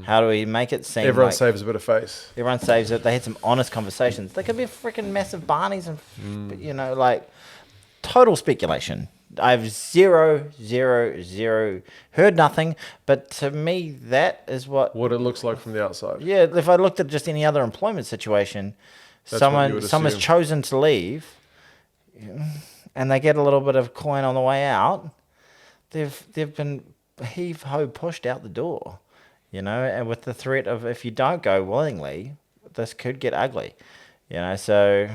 How do we make it seem everyone saves a bit of face? Everyone saves it. They had some honest conversations. They could be freaking massive Barneys and, like total speculation. I've zero heard nothing, but to me, that is what it looks like from the outside. Yeah, if I looked at just any other employment situation, someone's chosen to leave, and they get a little bit of coin on the way out. They've been heave-ho pushed out the door, and with the threat of if you don't go willingly, this could get ugly, so,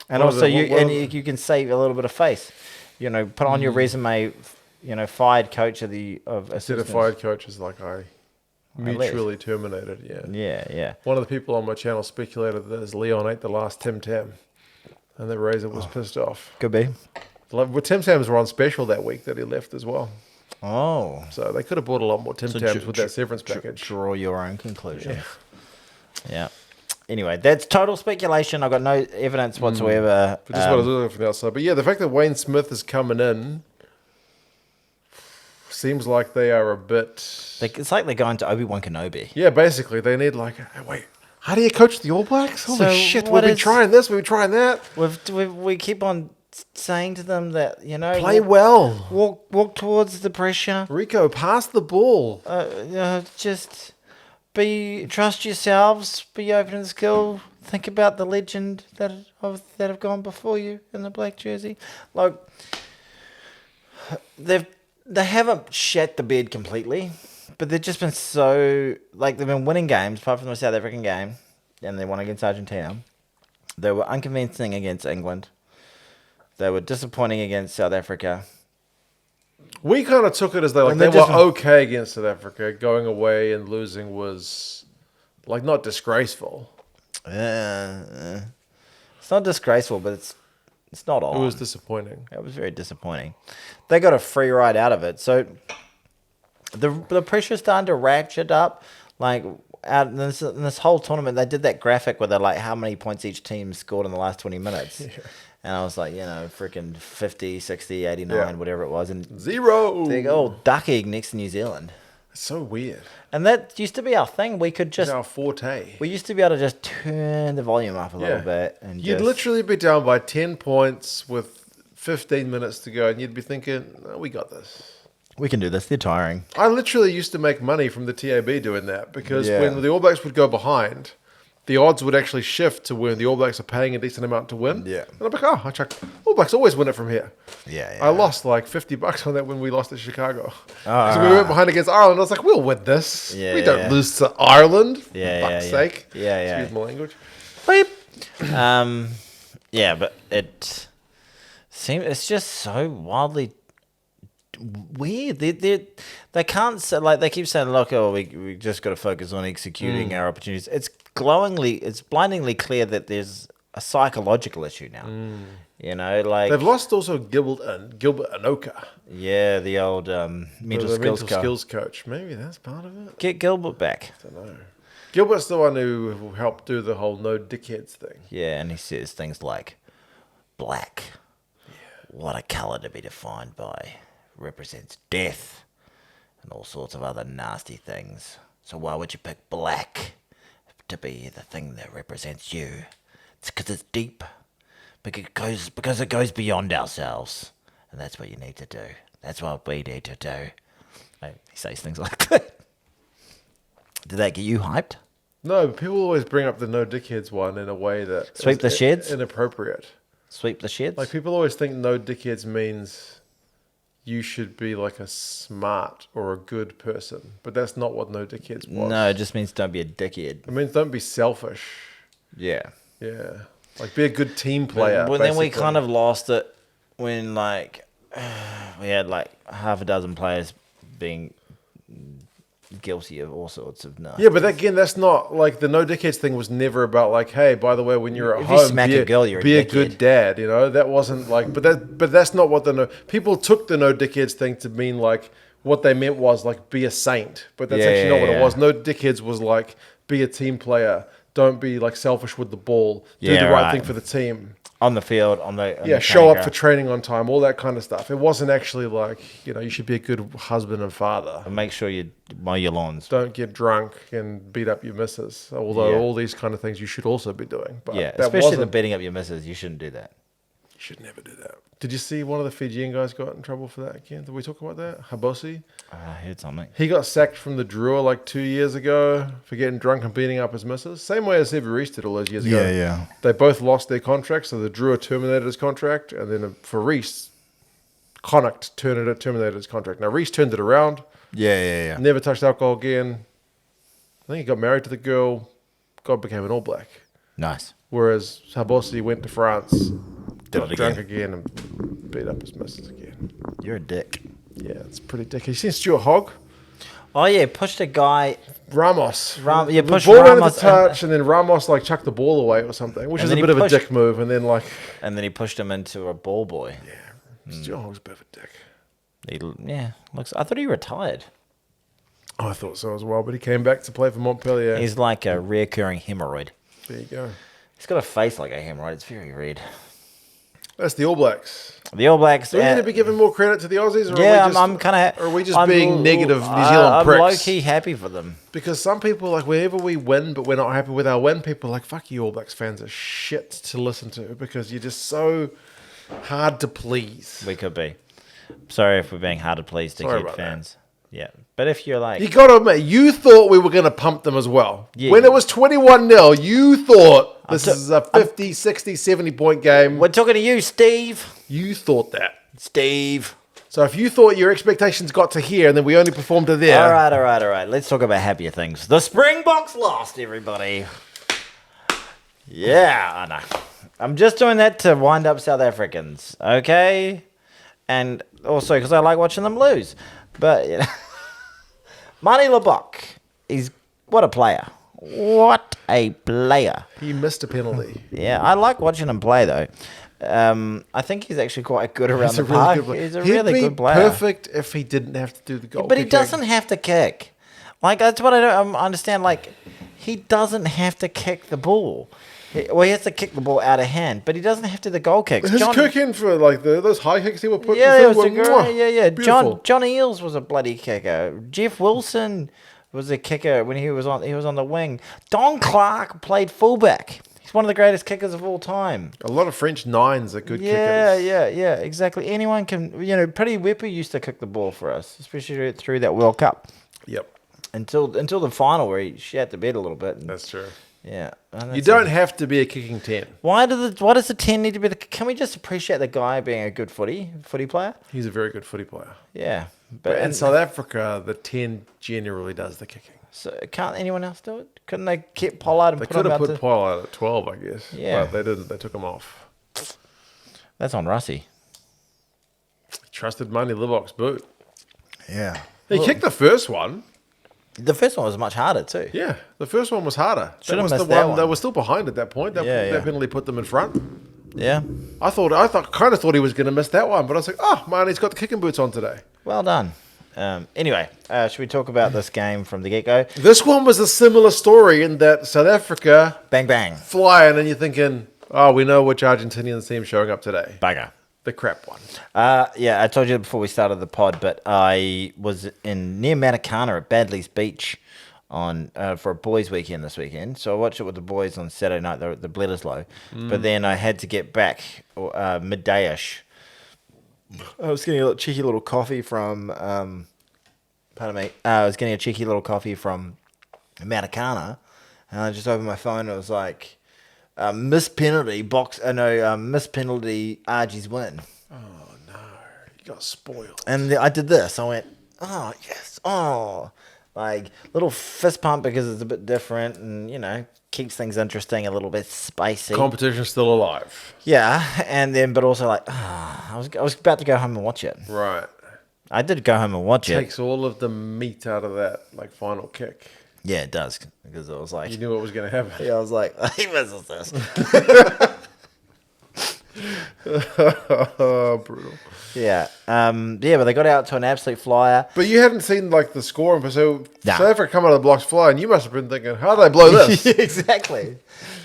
and also you can save a little bit of face, put on your resume, fired coach of instead of fired coach is like I mutually terminated. Yeah. One of the people on my channel speculated that Leon ate the last Tim Tam, and the Razor was pissed off. Could be. Well, Tim Tams were on special that week that he left as well. Oh. So they could have bought a lot more Tim Tams with that severance package. Draw your own conclusion. Yeah. Anyway, that's total speculation. I've got no evidence whatsoever. But just what I was looking from the outside. But yeah, the fact that Wayne Smith is coming in seems like they are a bit... It's like they're going to Obi-Wan Kenobi. Yeah, basically. They need like, wait, how do you coach the All Blacks? Holy shit, we've been trying this, we've been trying that. We keep on saying to them that, play well. Walk towards the pressure. Rico, pass the ball. Just trust yourselves, be open and skill. Think about the legend that have gone before you in the black jersey. Like they haven't shat the bed completely, but they've just been so they've been winning games apart from the South African game, and they won against Argentina. They were unconvincing against England. They were disappointing against South Africa. We kind of took it as they were okay against South Africa. Going away and losing was not disgraceful. It's not disgraceful, but it's not on. It was disappointing. It was very disappointing. They got a free ride out of it. So the pressure's starting to ratchet up. Out in this whole tournament, they did that graphic where they're like how many points each team scored in the last 20 minutes. Yeah. And I was like, freaking 50, 60, 89, whatever it was. And 0. They go duck egg next to New Zealand. It's so weird. And that used to be our thing. We could just... It's our forte. We used to be able to just turn the volume up a little bit. And you'd literally be down by 10 points with 15 minutes to go. And you'd be thinking, oh, we got this. We can do this. They're tiring. I literally used to make money from the TAB doing that. Because when the All Blacks would go behind... the odds would actually shift to when the All Blacks are paying a decent amount to win. Yeah. And I'm like, I chuck All Blacks always win it from here. Yeah. I lost like $50 on that when we lost to Chicago. Because we went behind against Ireland. I was like, we'll win this. We don't lose to Ireland. For fuck's sake. Excuse my language. Beep. But it's just so wildly weird. They can't say, they keep saying, look, we just got to focus on executing our opportunities. It's blindingly clear that there's a psychological issue now. They've lost also Gilbert Anoka. Yeah, the old mental skills coach. Maybe that's part of it. Get Gilbert back. I don't know. Gilbert's the one who helped do the whole no dickheads thing. Yeah, and he says things like black. What a colour to be defined by. Represents death and all sorts of other nasty things. So why would you pick black to be the thing that represents you? It's because it's deep. Because it goes beyond ourselves. And that's what you need to do. That's what we need to do. He says things like that. Did that get you hyped? No, but people always bring up the no dickheads one in a way that sweep the sheds? Inappropriate. Sweep the sheds? People always think no dickheads means you should be a smart or a good person. But that's not what no dickheads was. No, it just means don't be a dickhead. It means don't be selfish. Yeah. Yeah. Be a good team player. But then we kind of lost it when, we had, half a dozen players being guilty of all sorts of nasty. Yeah, but again, that's not, the no dickheads thing was never about, hey, by the way, when you're at home, you smack a girl, you're be a good dad, That wasn't, but that's not what people took the no dickheads thing to mean, what they meant was, be a saint. But that's actually not what it was. No dickheads was, be a team player. Don't be, selfish with the ball. Do the right thing for the team. On the field, show up for training on time, all that kind of stuff. It wasn't actually you should be a good husband and father. And make sure you mow your lawns. Don't get drunk and beat up your missus. Although all these kind of things you should also be doing. But especially the beating up your missus, you shouldn't do that. You should never do that. Did you see one of the Fijian guys got in trouble for that again? Did we talk about that? Habosi? I heard something. He got sacked from the Drua 2 years ago for getting drunk and beating up his missus. Same way as Everest did all those years ago. Yeah. They both lost their contracts, so the Drua terminated his contract, and then for Reese, Connacht terminated his contract. Now, Reese turned it around. Yeah. Never touched alcohol again. I think he got married to the girl. God became an All Black. Nice. Whereas Habosi went to France, got drunk again and beat up his missus again. You're a dick. Yeah, it's pretty dick. You seen Stuart Hogg? Oh, yeah, pushed a guy. Ramos. Pushed the ball Ramos. Into the touch, and then Ramos, chucked the ball away or something, which is a bit of a dick move. And then, And then he pushed him into a ball boy. Yeah. Stuart Hogg's a bit of a dick. I thought he retired. Oh, I thought so as well, but he came back to play for Montpellier. He's like a reoccurring hemorrhoid. There you go. He's got a face like a hemorrhoid. It's very red. That's the All Blacks. The All Blacks. Do we need to be giving more credit to the Aussies? Or I'm kind of... Or are we just being negative New Zealand pricks? I'm low-key happy for them. Because some people, whenever we win, but we're not happy with our win, people are like, fuck you, All Blacks fans are shit to listen to because you're just so hard to please. We could be. Sorry if we're being hard to please to kid fans. That. Yeah. But if you're you got to admit, you thought we were going to pump them as well. Yeah. When it was 21-0, you thought this is a 50, 60, 70 point game. We're talking to you, Steve. You thought that. Steve. So if you thought your expectations got to here and then we only performed to there. All right. Let's talk about happier things. The Springboks lost, everybody. Yeah, I know. I'm just doing that to wind up South Africans, okay? And also because I like watching them lose. But, you know, Mani Lebok, what a player. What a player. He missed a penalty. Yeah, I like watching him play, though. I think he's actually quite good around the park. He's a really good player. Perfect if he didn't have to do the goal. But he doesn't have to kick. Like, that's what I don't understand. Like, he doesn't have to kick the ball. He has to kick the ball out of hand, but he doesn't have to do the goal kicks. His kicking for like those high kicks he were putting. Yeah. John Eales was a bloody kicker. Jeff Wilson was a kicker when he was on the wing. Don Clark played fullback. He's one of the greatest kickers of all time. A lot of French nines are good kickers. Yeah, exactly. Anyone can, Pretty Whipper used to kick the ball for us, especially through that World Cup. Yep. Until the final where he shat the bed a little bit. That's true. Yeah. You don't have to be a kicking 10. Why does the 10 need to be can we just appreciate the guy being a good footy player? He's a very good footy player. Yeah. But in South Africa, the 10 generally does the kicking. So can't anyone else do it? Couldn't they keep Pollard and They could have put Pollard at 12, I guess. Yeah. But they didn't. They took him off. That's on Russie. He trusted Mani Lebok's boot. Yeah. He kicked the first one. The first one was much harder too. Yeah, the first one was harder. Should That was have the missed that one. one. They were still behind at that point. That penalty put them in front. Yeah. I kind of thought he was going to miss that one, but I was like, oh, Marnie's got the kicking boots on today. Well done. Anyway, should we talk about this game from the get-go? This one was a similar story in that South Africa Bang, bang. flying, and you're thinking, oh, we know which Argentinian team showing up today. Bugger. The crap one. Yeah, I told you before we started the pod, but I was near Matakana at Badley's Beach for a boys' weekend this weekend. So I watched it with the boys on Saturday night, the Bledisloe. But then I had to get back midday-ish. I was getting a cheeky little coffee from, pardon me, I was getting a cheeky little coffee from Matakana, and I just opened my phone and it was like, missed penalty, Argies win. Oh, no. You got spoiled. And I did this. I went, oh, yes, oh. Like, little fist pump because it's a bit different and, keeps things interesting, a little bit spicy. Competition's still alive. Yeah, and then, but also like, I was about to go home and watch it. Right. I did go home and watch it. Takes all of the meat out of that, final kick. Yeah, it does, because it was like... You knew what was going to happen. Yeah, I was like, he misses this. Brutal. Yeah. But they got out to an absolute flyer. But you hadn't seen the score, so Nah. South Africa come out of the blocks flying. You must have been thinking, how did they blow this? Exactly.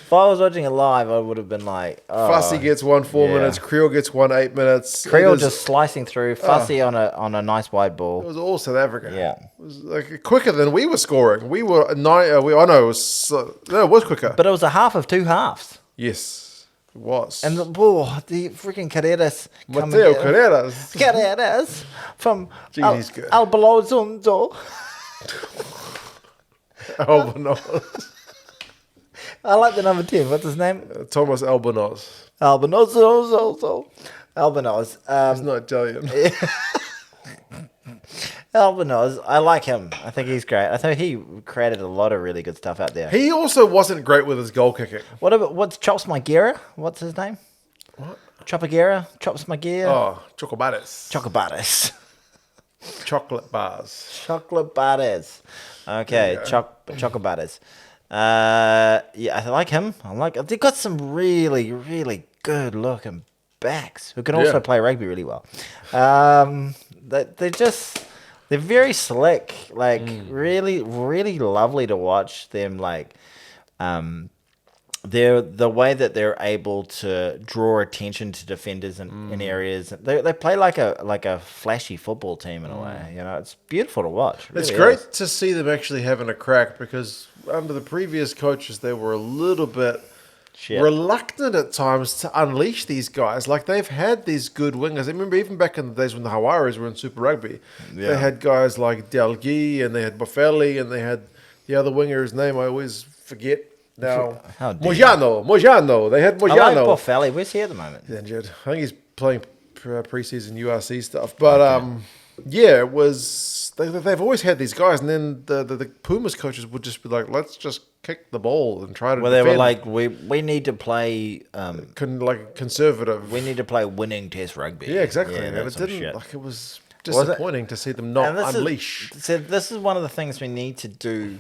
If I was watching it live, I would have been like, oh, Fussy gets 4 minutes. Creel gets 8 minutes. Creel just slicing through. Fussy on a nice wide ball. It was all South Africa. Yeah. It was quicker than we were scoring. We were it was quicker. But it was a half of two halves. Yes. It was. And the freaking Carreras. Mateo Carreras. Carreras from Jeez, good. Albalozunzo. Albanos. I like the number 10. What's his name? Thomas Albanos. Albanos. He's not Italian. Albanos. I like him. I think he's great. I think he created a lot of really good stuff out there. He also wasn't great with his goal kicking. What's Chops Magera? What's his name? What? Chopagera? Chops Magera? Oh, chocobates. Chocobates. Chocolate bars. Chocolate batters. Okay, chocobates. I like him. They've got some really, really good looking backs who can also play rugby really well. They're very slick. Really, really lovely to watch them. The way that they're able to draw attention to defenders in areas. They play like a flashy football team in a way. It's beautiful to watch. It It's really great is. to see them actually having a crack because under the previous coaches, they were a little bit reluctant at times to unleash these guys. They've had these good wingers. I remember even back in the days when the Hawaris were in Super Rugby, they had guys like Delgi and they had Boffelli and they had the other winger, his name I always forget now. How Mojano. They had Mojano. I like Boffelli. Where's he at the moment? He's injured. I think he's playing preseason URC stuff. But yeah, it was. They've always had these guys, and then the Pumas coaches would just be like, "Let's just kick the ball and try to." Well, defend. they were like, "We need to play like conservative. We need to play winning Test rugby." Yeah, exactly. Yeah, and it didn't. shit. Like it was disappointing to see them not unleash. This is one of the things we need to do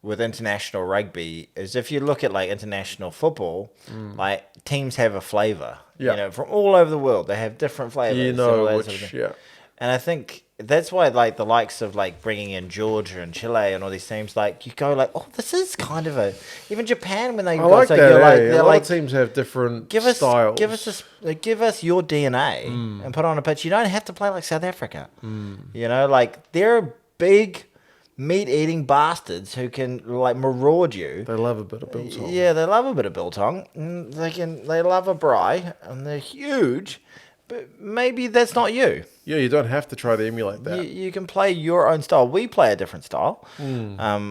with international rugby. Is if you look at like international football, like teams have a flavor. Yeah. You know, from all over the world, they have different flavors. You know which, yeah. And I think that's why, like, the likes of, like, bringing in Georgia and Chile and all these teams, like, you go, like, oh, this is kind of a... Even Japan, when they go... I like that, a lot of teams have different styles. Give us your DNA and put it on a pitch. You don't have to play like South Africa. You know, like, they're big, meat-eating bastards who can, like, maraud you. They love a bit of biltong. Yeah, they love a bit of biltong. They love a braai, and they're huge... But maybe that's not you. Yeah, you don't have to try to emulate that. You can play your own style. We play a different style,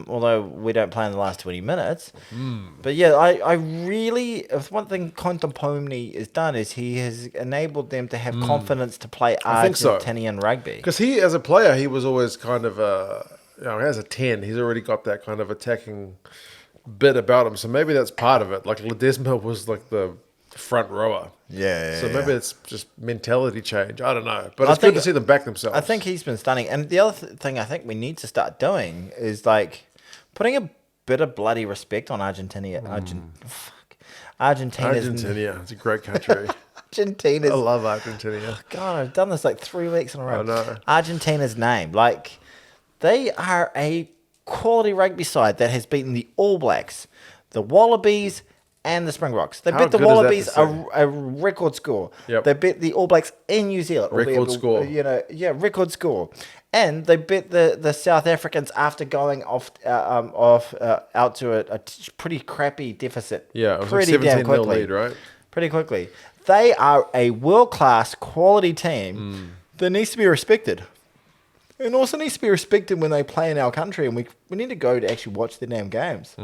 although we don't play in the last 20 minutes. But yeah, I really... If one thing Contempomi has done is he has enabled them to have confidence to play Argentinian rugby. Because he, as a player, he was always kind of as a 10, he's already got that kind of attacking bit about him. So maybe that's part of it. Like Ledesma was like the front rower. So maybe it's just mentality change. I don't know. But it's good to see them back themselves. I think he's been stunning. And the other thing I think we need to start doing is like putting a bit of bloody respect on Argentina. Argentina. It's a great country. Argentina's... I love Argentina. Oh God, I've done this like 3 weeks in a row. I know. Argentina's name. Like, they are a quality rugby side that has beaten the All Blacks, the Wallabies, and the Springboks. They beat the Wallabies a record score. Yep. They beat the All Blacks in New Zealand. Record score. Record score. And they beat the South Africans after going out to a pretty crappy deficit. Yeah, it was pretty like 17-0 damn quickly. lead, right? Pretty quickly. They are a world-class quality team that needs to be respected. And also needs to be respected when they play in our country. And we need to go to actually watch the damn games.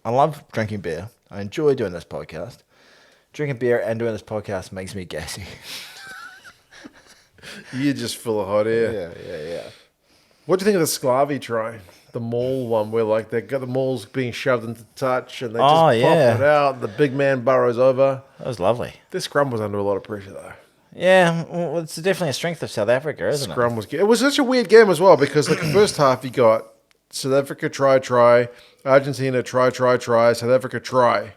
I love drinking beer. I enjoy doing this podcast. Drinking beer and doing this podcast makes me gassy. You just full of hot air. Yeah. What do you think of the Sclavi try? The maul one where like they got the mauls being shoved into touch and they just pop it out. The big man burrows over. That was lovely. This scrum was under a lot of pressure though. Yeah, well, it's definitely a strength of South Africa, isn't it? Scrum was good. It was such a weird game as well because like the first half you got South Africa try, Argentina try, South Africa try.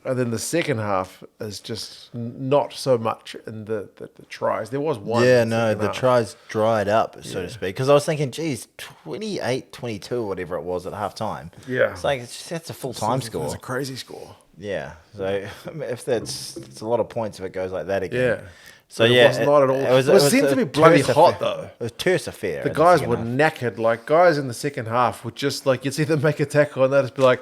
And then the second half is just not so much in the tries. There was one. Yeah, no, the tries dried up, so to speak. Because I was thinking, geez, 28-22 or whatever it was at half-time. Yeah. It's like, that's a full-time score. It's a crazy score. Yeah. So if it's a lot of points if it goes like that again. Yeah. So but it was not at all. It seemed to be bloody hot though. It was terse affair. The guys were knackered. Like guys in the second half would just like you'd see them make a tackle and they'd just be like,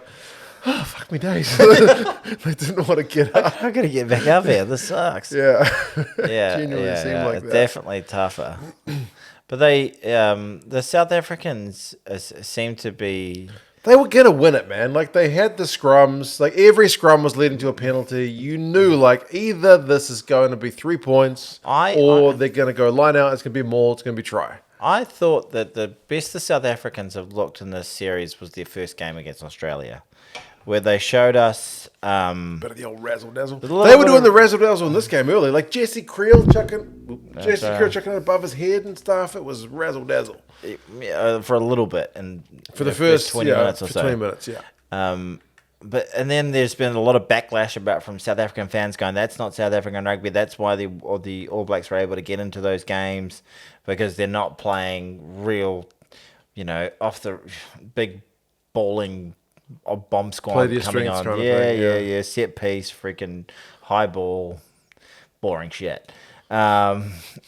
"Oh fuck me days!" They didn't want to get up. I gotta get back up here. This sucks. Yeah. Genuinely seemed like that. Definitely tougher. But they, the South Africans seem to be. They were going to win it, man. Like, they had the scrums. Like, every scrum was leading to a penalty. You knew, like, either this is going to be 3 points or they're going to go line out. It's going to be maul. It's going to be try. I thought that the best the South Africans have looked in this series was their first game against Australia, where they showed us... bit of the old razzle-dazzle. They were doing the razzle-dazzle in this game early. Like, Jesse Creel chucking it above his head and stuff. It was razzle-dazzle. For a little bit. And for the first 20 minutes or so. 20 minutes, yeah. And then there's been a lot of backlash from South African fans going, that's not South African rugby. That's why the All Blacks were able to get into those games because they're not playing real, off the big bowling bomb squad coming on. Kind of thing, yeah. Set piece, freaking high ball, boring shit. So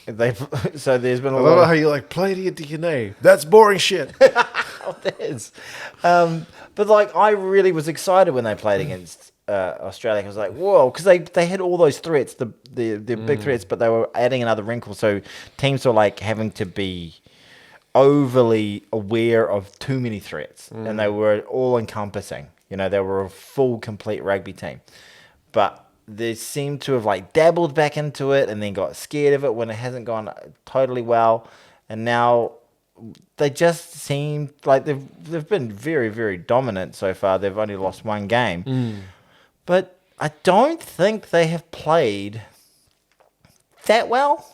there's been a lot. I love how you like play to your DNA. That's boring shit. It is. But like, I really was excited when they played against Australia. I was like, whoa, because they had all those threats, the big threats, but they were adding another wrinkle. So teams were like having to be overly aware of too many threats, and they were all encompassing. They were a full, complete rugby team. but they seem to have like dabbled back into it and then got scared of it when it hasn't gone totally well, and now they just seem like they've been very, very dominant so far. They've only lost one game, but I don't think they have played that well.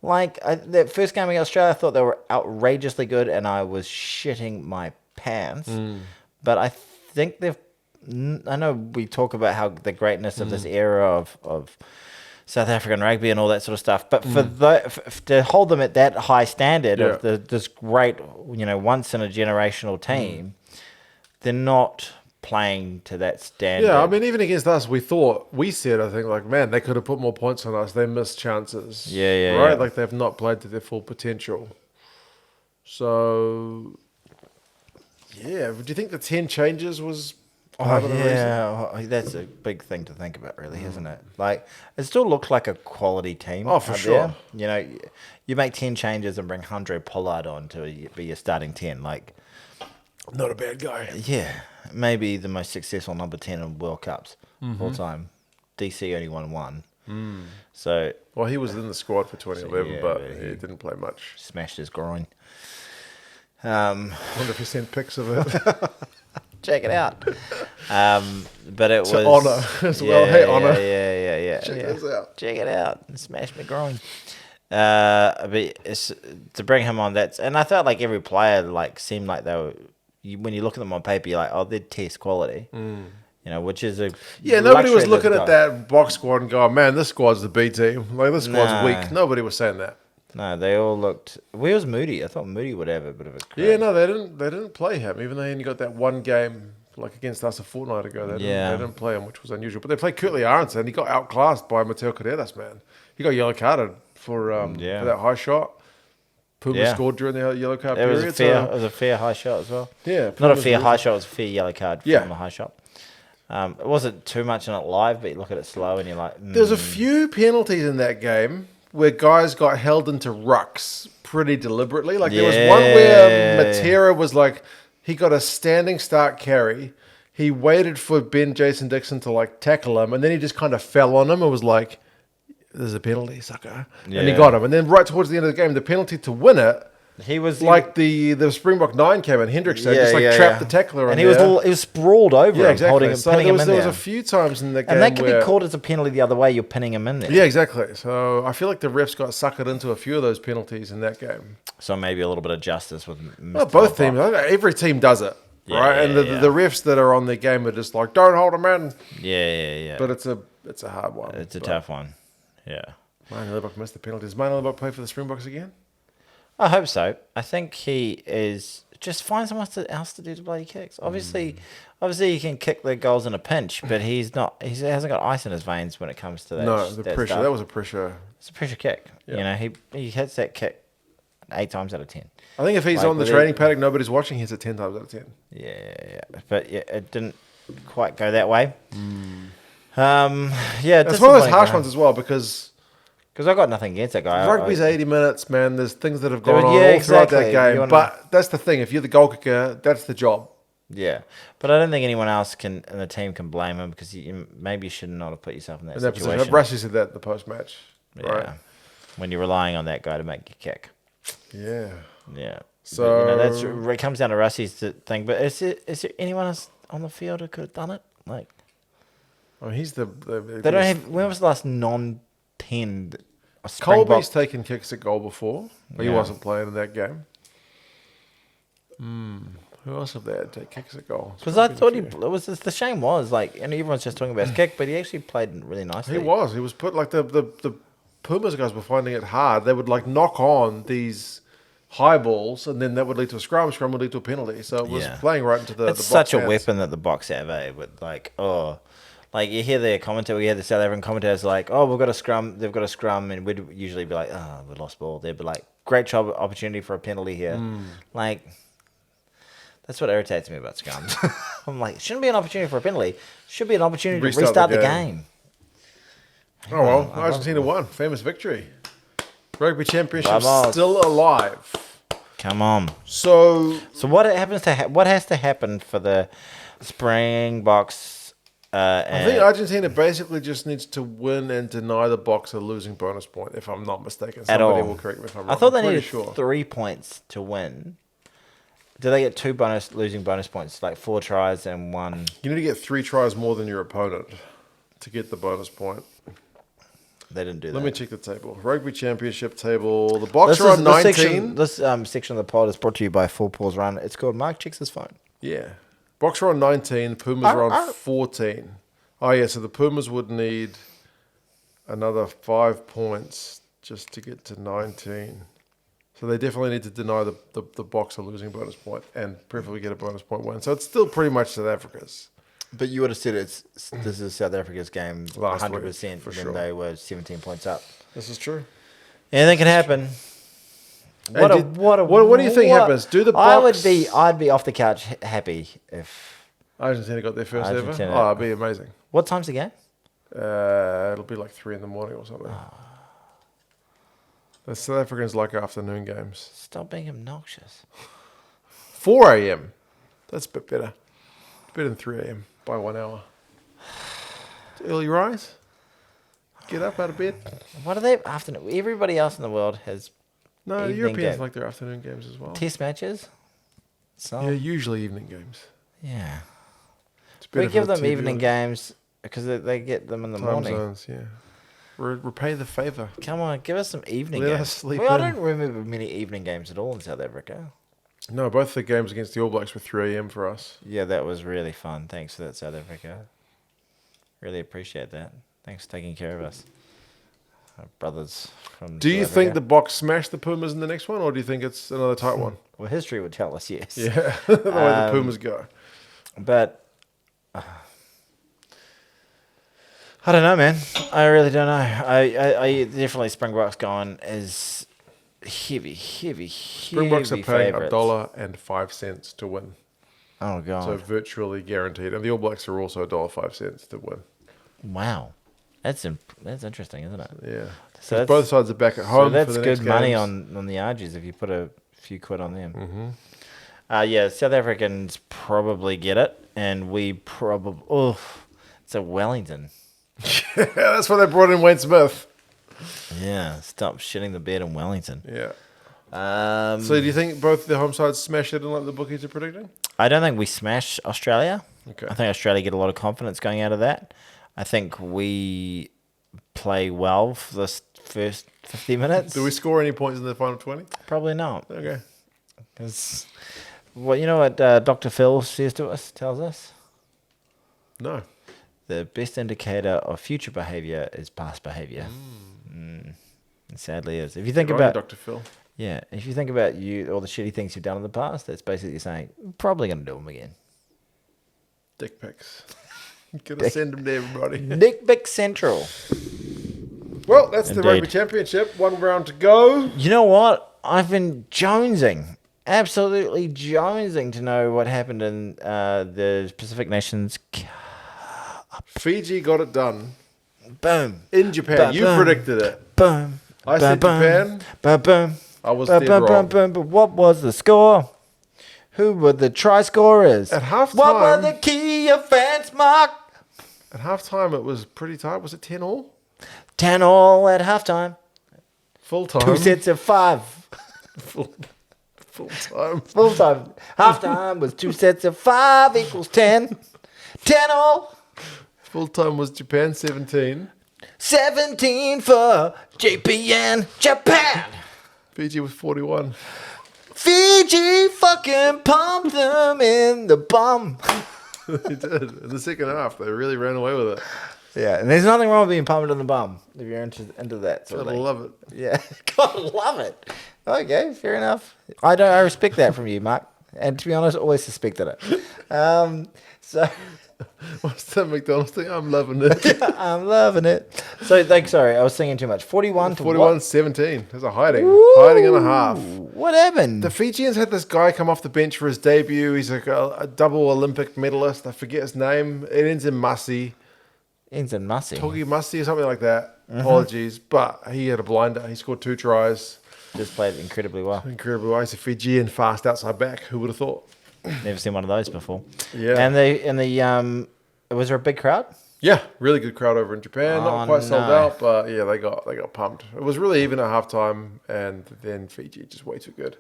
Like that first game against Australia, I thought they were outrageously good, and I was shitting my pants. But I think they've. I know we talk about how the greatness of this era of South African rugby and all that sort of stuff, but to hold them at that high standard of this great, once in a generational team, they're not playing to that standard. Yeah, I mean, even against us, we said, I think, like, man, they could have put more points on us. They missed chances. Yeah. Right? Like, they've not played to their full potential. So, yeah. Do you think the 10 changes was part of the reason? That's a big thing to think about, really, isn't it? Like, it still looked like a quality team. Oh, for sure. There. You make 10 changes and bring Andre Pollard on to be your starting 10. Like, not a bad guy. Yeah. Maybe the most successful number 10 in World Cups of all time. DC only won one. So, well, he was in the squad for 2011, but he didn't play much. Smashed his groin. I wonder if he sent pics of it. Check it out. But it was Honor as well. Hey, Honor. Yeah. Check this out. Check it out. Smash my groin. But to bring him on, and I felt like every player seemed like they were. When you look at them on paper, you're like, oh, they're test quality. Which is a nobody was looking at that box squad and going, man, this squad's the B team. Like, this squad's weak. Nobody was saying that. No, they all looked. Where was Moody? I thought Moody would have a bit of a crack. Yeah, no, they didn't play him, even though he only got that one game against us a fortnight ago. They didn't play him, which was unusual. But they played Curtly Aronson. He got outclassed by Mateo Carreras, man. He got yellow carded for that high shot. Puma scored during the yellow card period. It was a fair high shot as well. Yeah. Not a fair high shot, it was a fair yellow card from the high shot. It wasn't too much in it live, but you look at it slow and you're like... There's a few penalties in that game where guys got held into rucks pretty deliberately. Like, there was one where Matera was like... He got a standing start carry. He waited for Jason Dixon to, tackle him, and then he just kind of fell on him and was like... There's a penalty, sucker. Yeah. And he got him. And then right towards the end of the game, the penalty to win it, he was the Springbok 9 came in. Hendrickson trapped the tackler. And he was sprawled over him, exactly. holding him, pinning him in there. There was a few times in the game and that could be called as a penalty the other way. You're pinning him in there. Yeah, exactly. So I feel like the refs got suckered into a few of those penalties in that game. So maybe a little bit of justice with both teams. Every team does it. Right, and the refs that are on the game are just like, don't hold him in. Yeah. But it's a hard one. It's a tough one. Yeah. Mine Lillebrook missed the penalty. Does Mine Lillebrook play for the Springboks again? I hope so. I think he is. Just find someone else to do the bloody kicks. Obviously, he can kick the goals in a pinch, but he's not. He hasn't got ice in his veins when it comes to that. No, the pressure. Stuff. That was a pressure. It's a pressure kick. Yeah. He hits that kick 8 times out of 10. I think if he's on the training paddock, nobody's watching. He's at 10 times out of 10. Yeah. But it didn't quite go that way. It's one of those harsh ones as well because I got nothing against that guy. Rugby's 80 minutes, man. There's things that have gone on all throughout that game. But that's the thing. If you're the goal kicker, that's the job. Yeah. But I don't think anyone else in the team can blame him because maybe you should not have put yourself in that situation. Rusty said that in the post-match. Right? Yeah. When you're relying on that guy to make you kick. Yeah. Yeah. So it comes down to Rusty's thing. But is there anyone else on the field who could have done it? He's they don't have. When was the last non-10? Colby's taken kicks at goal before, but he wasn't playing in that game. Who else have they had to take kicks at goal? Because I thought the shame was and everyone's just talking about his kick, but he actually played really nicely. He was put the Pumas guys were finding it hard. They would knock on these high balls, and then that would lead to a scrum. Scrum would lead to a penalty. So it was playing right into the. It's such a weapon that the Boks have, with you hear the commentator, we hear the South African commentators we've got a scrum, they've got a scrum, and we'd usually be like, we lost ball. They'd be like, great job, opportunity for a penalty here. That's what irritates me about scrums. I'm like, it shouldn't be an opportunity for a penalty. It should be an opportunity to restart the game. Oh, well, Argentina won. Famous victory. Rugby Championship still alive. Come on. So what has to happen for the Springboks I think Argentina basically just needs to win and deny the Boks a losing bonus point, if I'm not mistaken. Somebody will correct me if I'm wrong. I thought they needed 3 points to win. Do they get 2 losing bonus points, like 4 tries and 1? You need to get 3 tries more than your opponent to get the bonus point. They didn't do that. Let me check the table. Rugby Championship table. The Boks are on 19. This section of the pod is brought to you by Full Pause Run. It's called Mark Checks His Phone. Yeah. Boks are on 19. Pumas are on 14. Oh, yeah. So the Pumas would need another 5 points just to get to 19. So they definitely need to deny the Boks a losing bonus point and preferably get a bonus point win. So it's still pretty much South Africa's. But you would have said this is South Africa's game 100% for when sure. they were 17 points up. This is true. Anything can happen. What do you think happens? Do the Boks... I'd be off the couch happy if Argentina got their first ever. Oh, it'd be amazing. What time's the game? It'll be like 3 a.m. or something. The South Africans like afternoon games. Stop being obnoxious. 4 a.m. That's a bit better. Better than 3 a.m. by 1 hour. Early rise. Get up out of bed. What are they afternoon? Everybody else in the world has. No, Europeans like their afternoon games as well. Test matches. Yeah, usually evening games. Yeah. We give them evening games because they get them in the morning. Time zones, yeah. Repay the favour. Come on, give us some evening games. Let us sleep in. I don't remember many evening games at all in South Africa. No, both the games against the All Blacks were 3 a.m. for us. Yeah, that was really fun. Thanks for that, South Africa. Really appreciate that. Thanks for taking care of us. Our brothers from Do you think the Boks smash the Pumas in the next one, or do you think it's another tight one? Well, history would tell us yes. Yeah, the way the Pumas go. But... I don't know, man. I really don't know. I definitely Springboks going is heavy. Springboks are paying $1.05 to win. Oh god! So virtually guaranteed, and the All Blacks are also $1.05 to win. Wow, that's interesting, isn't it? Yeah. So both sides are back at home. So that's for the good next money games. on the Argies if you put a few quid on them. Mm-hmm. Yeah, South Africans probably get it, and we probably it's a Wellington. That's why they brought in Wayne Smith. Yeah, stop shitting the bed in Wellington. Yeah. So do you think both the home sides smash it in like the bookies are predicting? I don't think we smash Australia. Okay. I think Australia get a lot of confidence going out of that. I think we play well for this first 50 minutes. Do we score any points in the final 20? Probably not. Okay. Because, well, you know what Dr. Phil tells us? No. The best indicator of future behaviour is past behaviour. It sadly is. If you think about Dr. Phil. Yeah, if you think about all the shitty things you've done in the past, that's basically saying probably going to do them again. Dick pics. Gonna send them to everybody. Dick pic central. Well, that's the Rugby Championship. 1 round to go. You know what? I've been jonesing. Absolutely jonesing to know what happened in the Pacific Nations Cup. Fiji got it done. Boom. In Japan. You predicted it. Boom. I said Japan. Boom. I was dead wrong. But what was the score? Who were the try scorers? At halftime. What were the key offense mark? At halftime, it was pretty tight. Was it 10-all? 10-all at halftime. Full time. 2 sets of 5. Full time. Full time. Halftime was 2 sets of 5 equals 10. 10-all. Full time was Japan 17. 17 for JPN Japan. Fiji was 41. Fiji fucking pumped them in the bum. They did. In the second half, they really ran away with it. Yeah, and there's nothing wrong with being pumped in the bum if you're into that sort of thing. Gotta love it. Yeah, gotta love it. Okay, fair enough. I respect that from you, Mark. And to be honest, I always suspected it. So... What's that McDonald's thing? I'm loving it. I'm loving it. So, sorry, I was singing too much. 41 to 41-17. There's a hiding. Hiding and a half. What happened? The Fijians had this guy come off the bench for his debut. He's like a double Olympic medalist. I forget his name. It ends in Mussy. Togi Mussy or something like that. Mm-hmm. Apologies. But he had a blinder. He scored 2 tries. Just played incredibly well. He's a Fijian fast outside back. Who would have thought? Never seen one of those before. Yeah. And the Was there a big crowd? Yeah, really good crowd over in Japan. Not quite sold out, but yeah, they got pumped. It was really even at halftime, and then Fiji just way too good.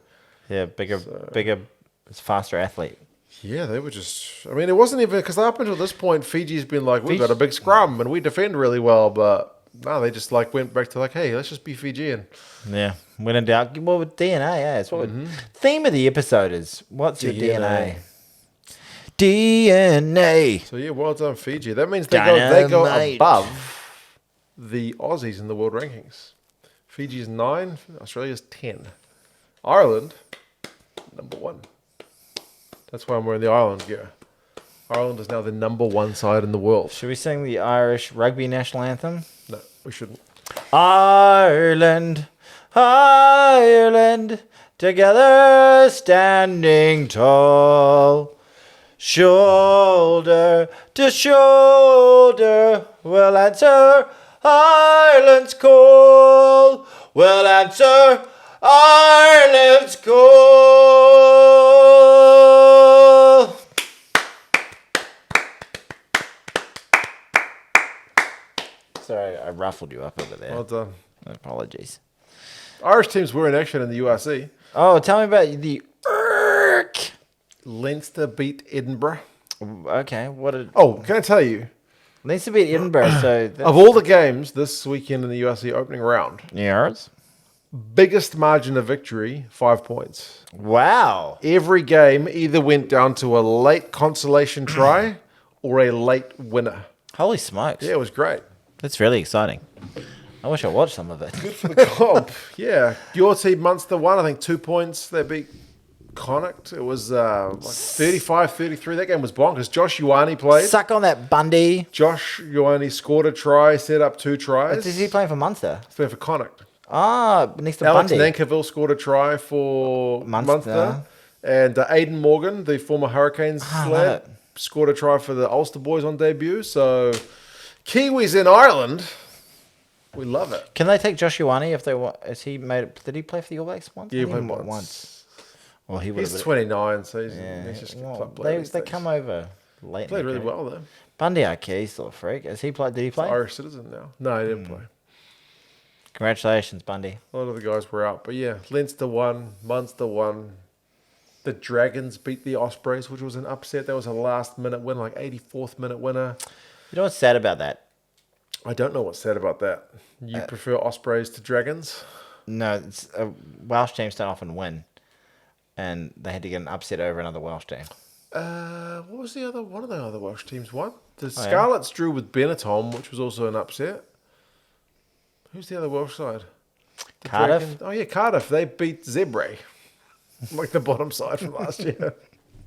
Yeah, bigger, faster athlete. Yeah, they were just. I mean, it wasn't even because up until this point, Fiji's been like, we've got a big scrum and we defend really well, but no, they just like went back to like, hey, let's just be Fijian. Yeah, when in doubt, well, with DNA, yeah, it's what theme of the episode is. What's your DNA? DNA. So yeah, well done, Fiji. That means they go above the Aussies in the world rankings. Fiji's 9, Australia's 10. Ireland, number 1. That's why I'm wearing the Ireland gear. Ireland is now the number 1 side in the world. Should we sing the Irish rugby national anthem? No, we shouldn't. Ireland, Ireland, together standing tall. Shoulder to shoulder, we'll answer Ireland's call. We'll answer Ireland's call. Sorry, I ruffled you up over there. Well done. Apologies. Irish teams were in action in the URC. Oh, tell me about the URC. Leinster beat Edinburgh. Okay, can I tell you? Leinster beat Edinburgh. So of all the games this weekend in the URC opening round, yours, biggest margin of victory, 5 points. Wow! Every game either went down to a late consolation try or a late winner. Holy smokes! Yeah, it was great. That's really exciting. I wish I watched some of it. Good for the comp. Yeah, your team Munster won. I think 2 points. They beat Connacht. It was like 35-33. That game was bonkers. Josh Ioane played. Suck on that, Bundy. Josh Ioane scored a try, set up 2 tries. Is he playing for Munster? He's playing for Connacht. Next to Alex Bundy. Nankivell scored a try for Munster. And Aidan Morgan, the former Hurricanes lad, scored a try for the Ulster boys on debut. So, Kiwis in Ireland, we love it. Can they take Josh Ioane if they want? Did he play for the All Blacks once? Yeah, he played once. Well, he's 29, so he's just a club player. They come over late. Played really well though. Bundy, okay, he's still a freak. Did he play? He's an Irish citizen now. No, he didn't play. Congratulations, Bundy. A lot of the guys were out, but yeah, Leinster won, Munster won. The Dragons beat the Ospreys, which was an upset. That was a last-minute win, like 84th minute winner. You know what's sad about that? I don't know what's sad about that. You prefer Ospreys to Dragons? No, Welsh teams don't often win, and they had to get an upset over another Welsh team. What was one of the other Welsh teams won? The Scarlets drew with Benetton, which was also an upset. Who's the other Welsh side? Cardiff? Dragons? Oh, yeah, Cardiff. They beat Zebre, like the bottom side from last year.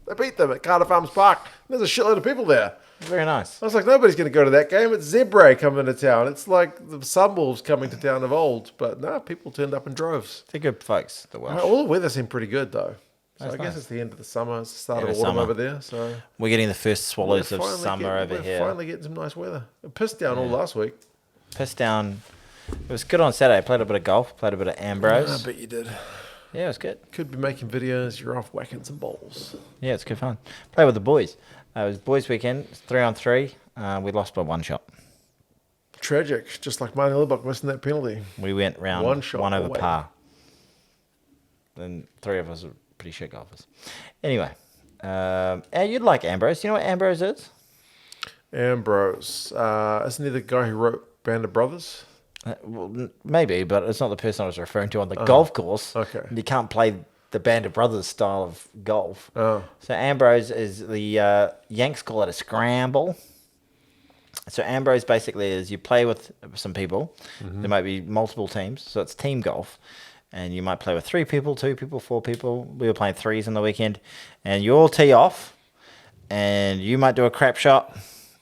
They beat them at Cardiff Arms Park. There's a shitload of people there. Very nice. I was like, nobody's going to go to that game. It's Zebre coming to town. It's like the Sunwolves coming to town of old. But no, people turned up in droves. They're good folks, the Welsh. All the weather seemed pretty good, though. So That's I guess nice. it's the end of the summer. It's the start of autumn over there. So we're getting the first swallows of summer over here. We're finally getting some nice weather. It pissed down all last week. Pissed down. It was good on Saturday. Played a bit of golf. Played a bit of Ambrose. I bet you did. Yeah, it was good. Could be making videos. You're off whacking some balls. Yeah, it's good fun. Play with the boys. It was boys' weekend. 3-on-3. We lost by 1 shot. Tragic. Just like Martin Lillebach missing that penalty. We went round 1 shot 1 over away. par. And 3 of us are pretty shit golfers. Anyway, you'd like Ambrose. You know what Ambrose is? Ambrose. Isn't he the guy who wrote Band of Brothers? Well, maybe, but it's not the person I was referring to on the golf course. Okay. You can't play the Band of Brothers style of golf. Oh. So Ambrose is the Yanks call it a scramble. So Ambrose basically is you play with some people. Mm-hmm. There might be multiple teams, so it's team golf. And you might play with 3 people, 2 people, 4 people. We were playing 3s on the weekend. And you all tee off, and you might do a crap shot.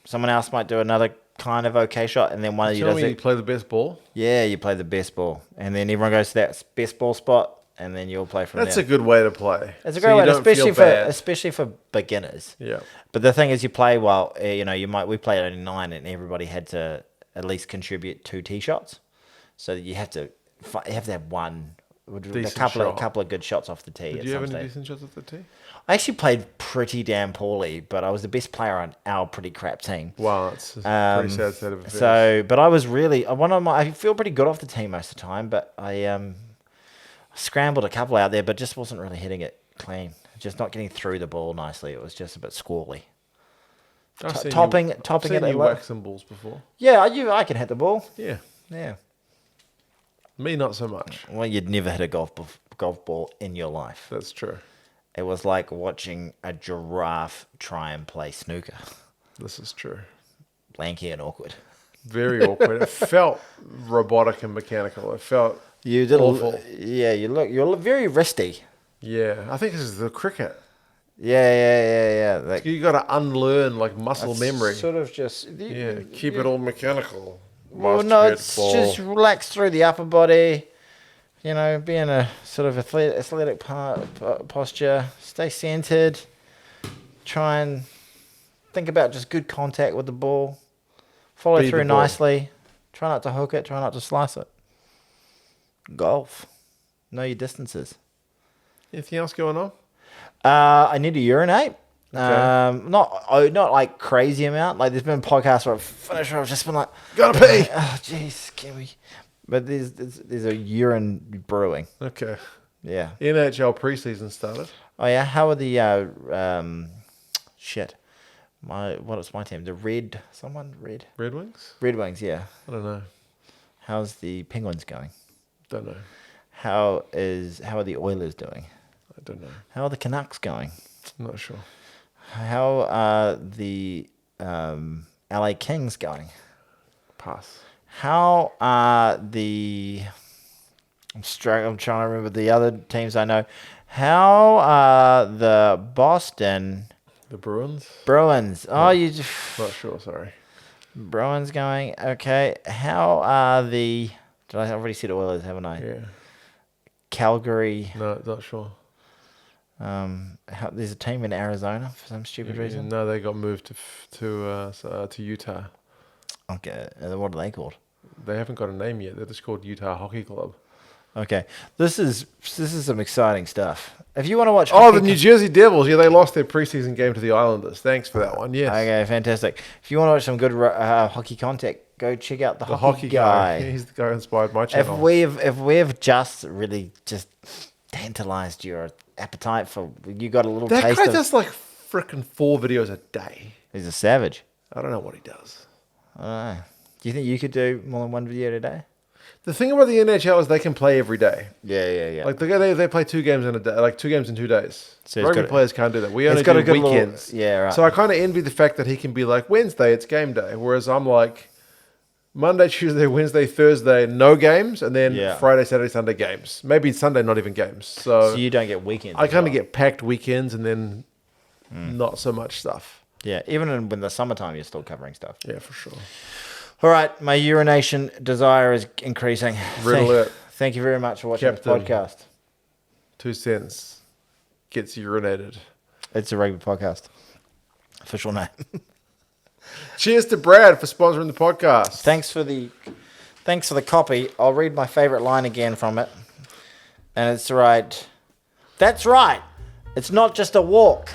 Someone else might do another kind of okay shot, and then one of you does it. You play the best ball? Yeah, you play the best ball. And then everyone goes to that best ball spot, and then you'll play from there. That's a good way to play. It's a great way, especially for beginners. Yeah. But the thing is, you play well. We played only 9, and everybody had to at least contribute 2 tee shots. So you have to have one a couple of good shots off the tee. Did you have any decent shots off the tee? I actually played pretty damn poorly, but I was the best player on our pretty crap team. Wow, it's a pretty sad state of affairs. So, but I was really I feel pretty good off the tee most of the time, but I scrambled a couple out there, but just wasn't really hitting it clean. Just not getting through the ball nicely. It was just a bit squally. Topping it. I've seen you whack some balls before. Yeah, I can hit the ball. Yeah. Yeah. Me, not so much. Well, you'd never hit a golf ball in your life. That's true. It was like watching a giraffe try and play snooker. This is true. Lanky and awkward. Very awkward. It felt robotic and mechanical. It felt awful. You're very wristy. Yeah, I think this is the cricket. Yeah. Like, you got to unlearn like muscle memory. Sort of just keep it all mechanical. Well, no, it's just relax through the upper body. You know, be in a sort of athletic posture. Stay centered. Try and think about just good contact with the ball. Follow through nicely. Try not to hook it. Try not to slice it. Golf. Know your distances. Anything else going on? I need to urinate. Okay. Not like crazy amount. Like there's been podcasts where I've finished where I've just been like, gotta pee. Oh jeez, can we? But there's a urine brewing. Okay. Yeah. NHL preseason started. Oh yeah. How are the what's my team? The Red Wings? Red Wings, yeah. I don't know. How's the Penguins going? Don't know. How are the Oilers doing? I don't know. How are the Canucks going? I'm not sure. How are the LA Kings going? Pass. How are the... I'm trying to remember the other teams I know. How are the Boston... The Bruins? Bruins. Oh, you just... Not sure, sorry. Bruins going. Okay. How are the... I've already said Oilers, haven't I? Yeah. Calgary. No, not sure. There's a team in Arizona for some stupid reason. No, they got moved to Utah. Okay, what are they called? They haven't got a name yet. They're just called Utah Hockey Club. Okay, this is some exciting stuff. If you want to watch, the New Jersey Devils. Yeah, they lost their preseason game to the Islanders. Thanks for that one. Yes. Okay, fantastic. If you want to watch some good hockey content, go check out the hockey guy. He's the guy who inspired my channel. If we've just really just tantalized your appetite for, you got a little taste of... That guy does like freaking 4 videos a day. He's a savage. I don't know what he does. I don't know. Do you think you could do more than 1 video a day? The thing about the NHL is they can play every day. Yeah. Like they play 2 games in a day, like 2 games in 2 days. So rugby players can't do that. We only do weekends. Right. So I kind of envy the fact that he can be like, Wednesday, it's game day. Whereas I'm like, Monday, Tuesday, Wednesday, Thursday, no games. And then Friday, Saturday, Sunday, games. Maybe Sunday, not even games. So you don't get weekends. I kind of get packed weekends and then not so much stuff. Yeah, even in the summertime, you're still covering stuff. Yeah, for sure. All right, my urination desire is increasing. Thank you very much for watching this podcast. 2 cents gets urinated. It's a Rugby Podcast. Official name. Cheers to Brad for sponsoring the podcast. Thanks for the copy. I'll read my favorite line again from it. And it's right. That's right. It's not just a walk.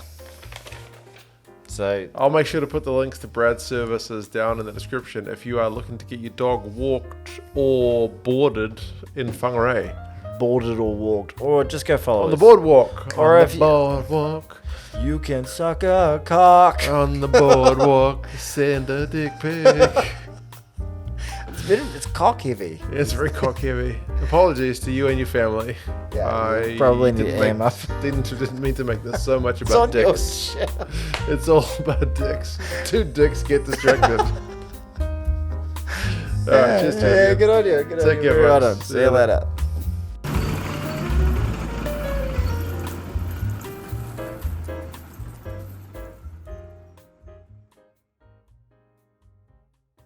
So I'll make sure to put the links to Brad's services down in the description if you are looking to get your dog walked or boarded in Whangarei. Boarded or walked. Or just go follow us. On the boardwalk. Or on the boardwalk. You can suck a cock. On the boardwalk. Send a dick pic. It's cock heavy. It's very cock heavy. Apologies to you and your family. Yeah, I probably need earmuff. Didn't mean to make this so much about dicks. It's all about dicks. 2 dicks get distracted. All right, cheers. Yeah, good on you. Take care, See you later.